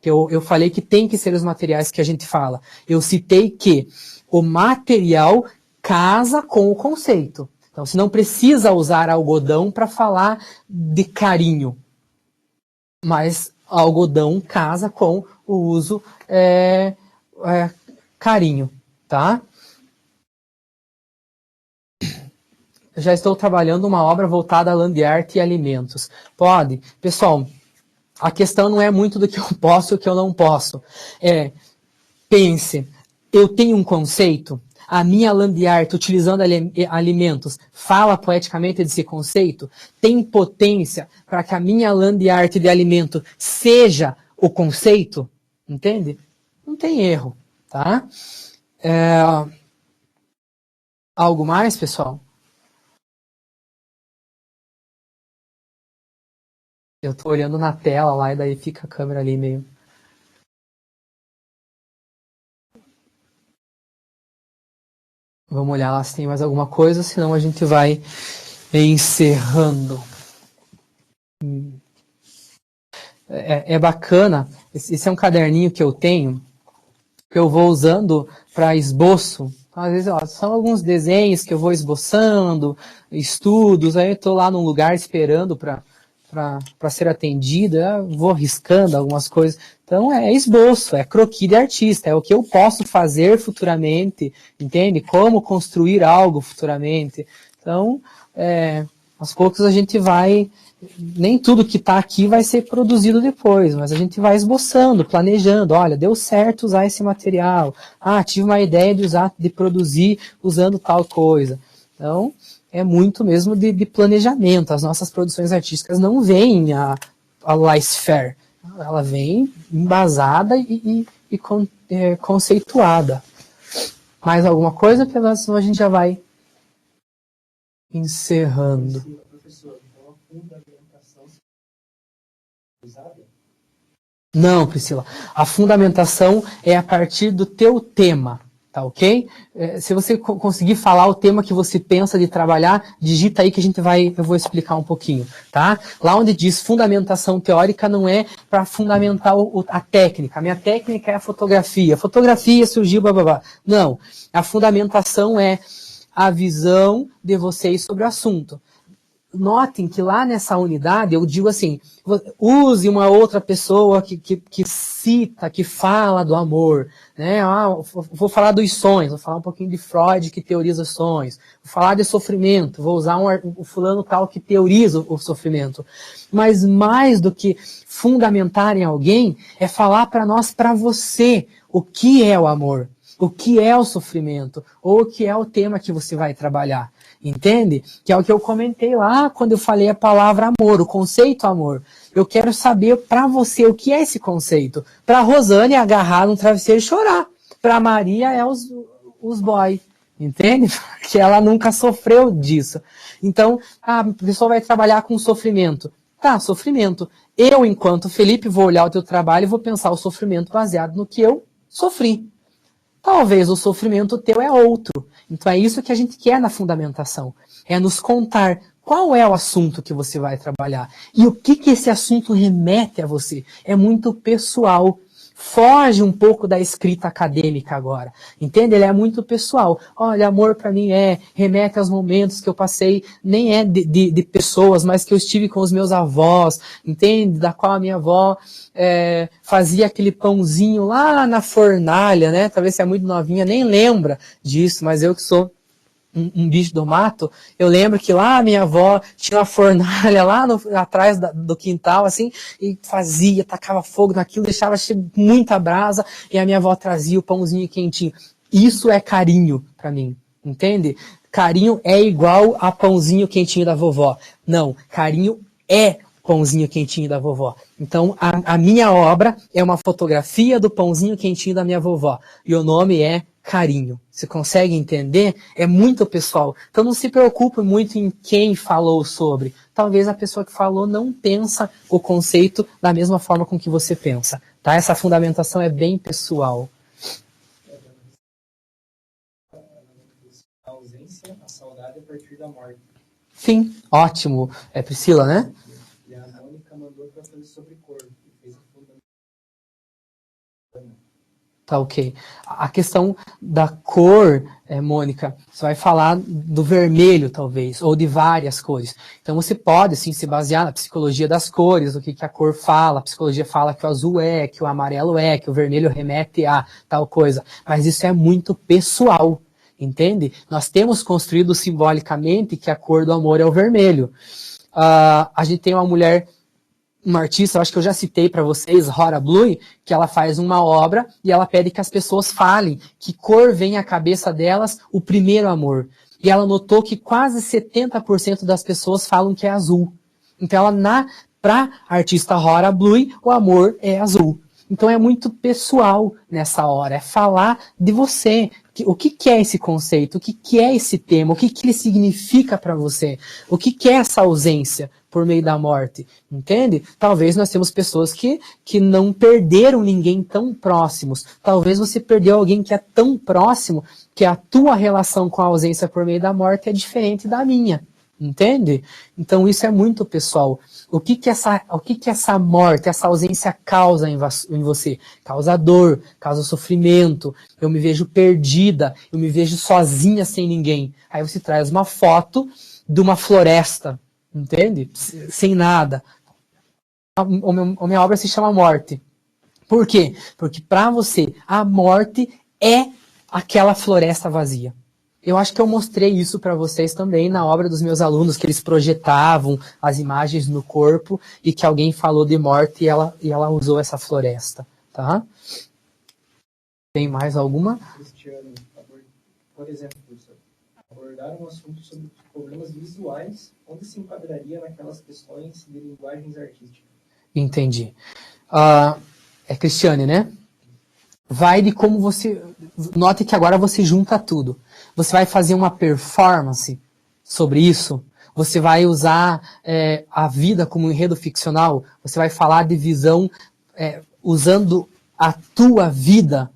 Speaker 1: Eu falei que tem que ser os materiais que a gente fala. Eu citei que o material casa com o conceito. Então você não precisa usar algodão para falar de carinho. Mas algodão casa com o uso carinho. Tá? Já estou trabalhando uma obra voltada a land art e alimentos. Pode? Pessoal, a questão não é muito do que eu posso e o que eu não posso. Pense, eu tenho um conceito, a minha land art utilizando alimentos fala poeticamente desse conceito, tem potência para que a minha land art de alimento seja o conceito, entende? Não tem erro, tá? Algo mais, pessoal? Eu tô olhando na tela lá e daí fica a câmera ali meio... Vamos olhar lá se tem mais alguma coisa, senão a gente vai encerrando. É bacana, esse é um caderninho que eu tenho, que eu vou usando para esboço. Às vezes, são alguns desenhos que eu vou esboçando, estudos, aí eu tô lá num lugar esperando para ser atendida, vou riscando algumas coisas. Então é esboço, é croquis de artista, é o que eu posso fazer futuramente, entende? Como construir algo futuramente. Então, aos poucos a gente vai, nem tudo que está aqui vai ser produzido depois, mas a gente vai esboçando, planejando, olha, deu certo usar esse material, tive uma ideia de produzir usando tal coisa. Então, é muito mesmo de planejamento. As nossas produções artísticas não vêm a laissez-faire? Ela vem embasada e conceituada. Mais alguma coisa, Pedro? Senão a gente já vai encerrando.
Speaker 2: Professor, então a fundamentação usada?
Speaker 1: Não, Priscila. A fundamentação é a partir do teu tema, tá ok? Se você conseguir falar o tema que você pensa de trabalhar, digita aí que eu vou explicar um pouquinho, tá? Lá onde diz fundamentação teórica não é para fundamentar a técnica. A minha técnica é a fotografia. A fotografia surgiu, blá, blá, blá. Não. A fundamentação é a visão de vocês sobre o assunto. Notem que lá nessa unidade eu digo assim, use uma outra pessoa que cita, que fala do amor, né? Vou falar dos sonhos, vou falar um pouquinho de Freud que teoriza os sonhos, vou falar de sofrimento, vou usar o fulano tal que teoriza o sofrimento. Mas mais do que fundamentar em alguém, é falar para nós, para você, o que é o amor, o que é o sofrimento, ou o que é o tema que você vai trabalhar. Entende? Que é o que eu comentei lá quando eu falei a palavra amor, o conceito amor. Eu quero saber para você o que é esse conceito. Para Rosane agarrar no travesseiro e chorar. Para Maria é os boy. Entende? Porque ela nunca sofreu disso. Então, a pessoa vai trabalhar com sofrimento. Tá, sofrimento. Eu, enquanto Felipe, vou olhar o teu trabalho e vou pensar o sofrimento baseado no que eu sofri. Talvez o sofrimento teu é outro. Então é isso que a gente quer na fundamentação. É nos contar qual é o assunto que você vai trabalhar. E o que esse assunto remete a você. É muito pessoal. Foge um pouco da escrita acadêmica agora. Entende? Ele é muito pessoal. Olha, amor para mim remete aos momentos que eu passei, nem é de pessoas, mas que eu estive com os meus avós, entende? Da qual a minha avó fazia aquele pãozinho lá na fornalha, né? Talvez você é muito novinha, nem lembra disso, mas eu que sou um bicho do mato, eu lembro que lá a minha avó tinha uma fornalha lá atrás do quintal, assim, e fazia, tacava fogo naquilo, deixava muita brasa, e a minha avó trazia o pãozinho quentinho. Isso é carinho pra mim, entende? Carinho é igual a pãozinho quentinho da vovó. Não, carinho é pãozinho quentinho da vovó. Então, a minha obra é uma fotografia do pãozinho quentinho da minha vovó, e o nome é carinho. Você consegue entender? É muito pessoal. Então não se preocupe muito em quem falou sobre. Talvez a pessoa que falou não pensa o conceito da mesma forma com que você pensa. Tá? Essa fundamentação é bem pessoal.
Speaker 2: A ausência, a saudade a partir da morte.
Speaker 1: Sim, ótimo. É Priscila, né?
Speaker 2: E a Mônica mandou para fazer sobre cor. E fez a fundamentação.
Speaker 1: Tá ok. A questão da cor, Mônica, você vai falar do vermelho, talvez, ou de várias cores. Então você pode, sim, se basear na psicologia das cores, o que a cor fala. A psicologia fala que o azul que o amarelo que o vermelho remete a tal coisa. Mas isso é muito pessoal, entende? Nós temos construído simbolicamente que a cor do amor é o vermelho. A gente tem uma artista, eu acho que eu já citei para vocês, Hora Blue, que ela faz uma obra e ela pede que as pessoas falem que cor vem à cabeça delas o primeiro amor. E ela notou que quase 70% das pessoas falam que é azul. Então para a artista Hora Blue, o amor é azul. Então é muito pessoal nessa hora, é falar de você. O que é esse conceito? O que é esse tema? O que ele significa para você? O que é essa ausência por meio da morte? Entende? Talvez nós temos pessoas que não perderam ninguém tão próximos. Talvez você perdeu alguém que é tão próximo que a tua relação com a ausência por meio da morte é diferente da minha. Entende? Então isso é muito pessoal. O que essa morte, essa ausência causa em você? Causa dor, causa sofrimento. Eu me vejo perdida, eu me vejo sozinha sem ninguém. Aí você traz uma foto de uma floresta, entende? Sem nada. A minha obra se chama Morte. Por quê? Porque para você, a morte é aquela floresta vazia. Eu acho que eu mostrei isso para vocês também na obra dos meus alunos, que eles projetavam as imagens no corpo e que alguém falou de morte e ela usou essa floresta, tá? Tem mais alguma?
Speaker 2: Cristiano, por exemplo, professor, abordar um assunto sobre problemas visuais, onde se enquadraria naquelas questões de linguagens artísticas?
Speaker 1: Entendi. É Cristiane, né? Vai de como você... Note que agora você junta tudo. Você vai fazer uma performance sobre isso. Você vai usar a vida como enredo ficcional. Você vai falar de visão usando a tua vida.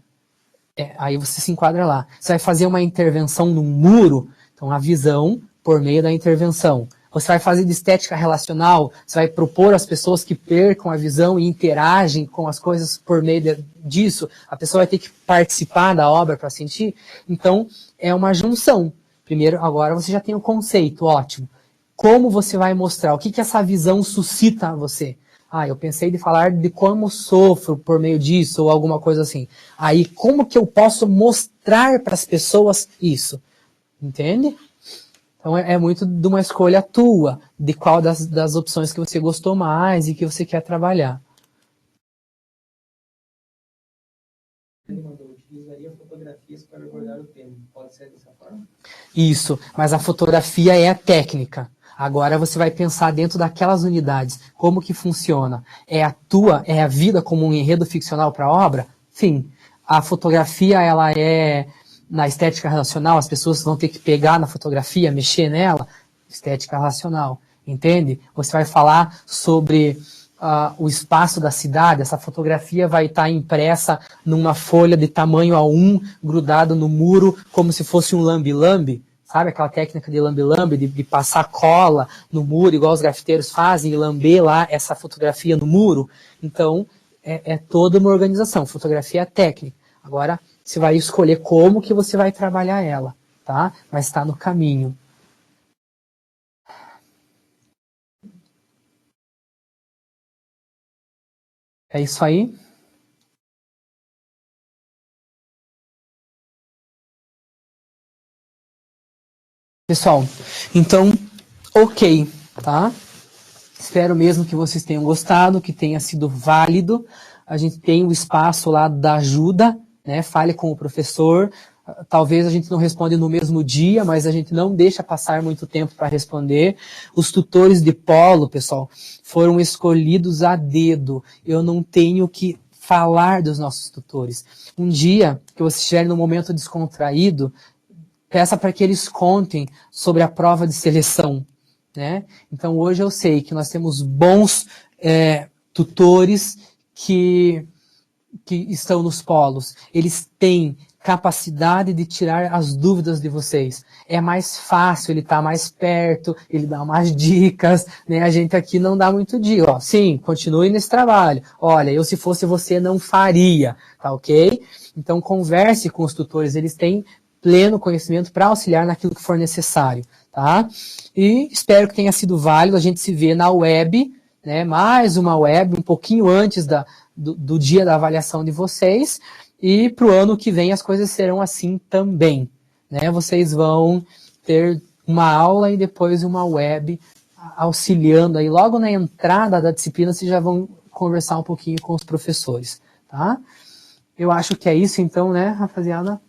Speaker 1: Aí você se enquadra lá. Você vai fazer uma intervenção no muro. Então, a visão por meio da intervenção. Você vai fazer de estética relacional, você vai propor às pessoas que percam a visão e interagem com as coisas por meio disso. A pessoa vai ter que participar da obra para sentir. Então, é uma junção. Primeiro, agora você já tem o conceito, ótimo. Como você vai mostrar? O que essa visão suscita a você? Eu pensei de falar de como sofro por meio disso, ou alguma coisa assim. Aí, como que eu posso mostrar para as pessoas isso? Entende? Então é muito de uma escolha tua, de qual das opções que você gostou mais e que você quer trabalhar.
Speaker 2: Ele mandou, utilizaria fotografias para abordar o tema. Pode ser dessa forma?
Speaker 1: Isso, mas a fotografia é a técnica. Agora você vai pensar dentro daquelas unidades, como que funciona. É a vida como um enredo ficcional para a obra? Sim. A fotografia, ela é... Na estética relacional, as pessoas vão ter que pegar na fotografia, mexer nela. Estética relacional, entende? Você vai falar sobre o espaço da cidade. Essa fotografia vai estar impressa numa folha de tamanho A1, grudado no muro, como se fosse um lambe-lambe. Sabe aquela técnica de lambe-lambe, de passar cola no muro, igual os grafiteiros fazem, e lamber lá essa fotografia no muro? Então, é toda uma organização. Fotografia é técnica. Agora, você vai escolher como que você vai trabalhar ela, tá? Mas está no caminho. É isso aí? Pessoal, então, ok, tá? Espero mesmo que vocês tenham gostado, que tenha sido válido. A gente tem o espaço lá da ajuda, né? Fale com o professor. Talvez a gente não responda no mesmo dia, mas a gente não deixa passar muito tempo para responder. Os tutores de polo, pessoal, foram escolhidos a dedo. Eu não tenho que falar dos nossos tutores. Um dia que vocês estiverem num momento descontraído, peça para que eles contem sobre a prova de seleção, né? Então hoje eu sei que nós temos bons tutores que estão nos polos. Eles têm capacidade de tirar as dúvidas de vocês. É mais fácil, ele está mais perto, ele dá umas dicas, né? A gente aqui não dá muito dica. Ó, sim, continue nesse trabalho. Olha, eu se fosse você não faria, tá ok? Então converse com os tutores, eles têm pleno conhecimento para auxiliar naquilo que for necessário, tá? E espero que tenha sido válido. A gente se vê na web, né? Mais uma web, um pouquinho antes do dia da avaliação de vocês, e para o ano que vem as coisas serão assim também, né? Vocês vão ter uma aula e depois uma web auxiliando aí. Logo na entrada da disciplina vocês já vão conversar um pouquinho com os professores, tá? Eu acho que é isso então, né, rapaziada?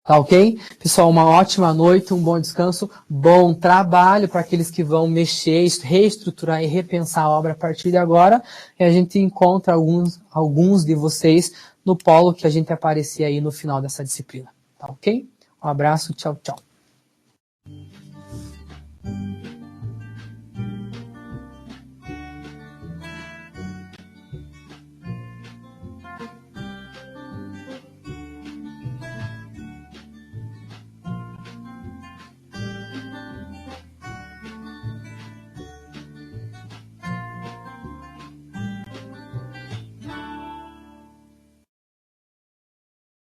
Speaker 1: Tá ok? Pessoal, uma ótima noite, um bom descanso, bom trabalho para aqueles que vão mexer, reestruturar e repensar a obra a partir de agora. E a gente encontra alguns de vocês no polo que a gente aparecer aí no final dessa disciplina. Tá ok? Um abraço, tchau, tchau.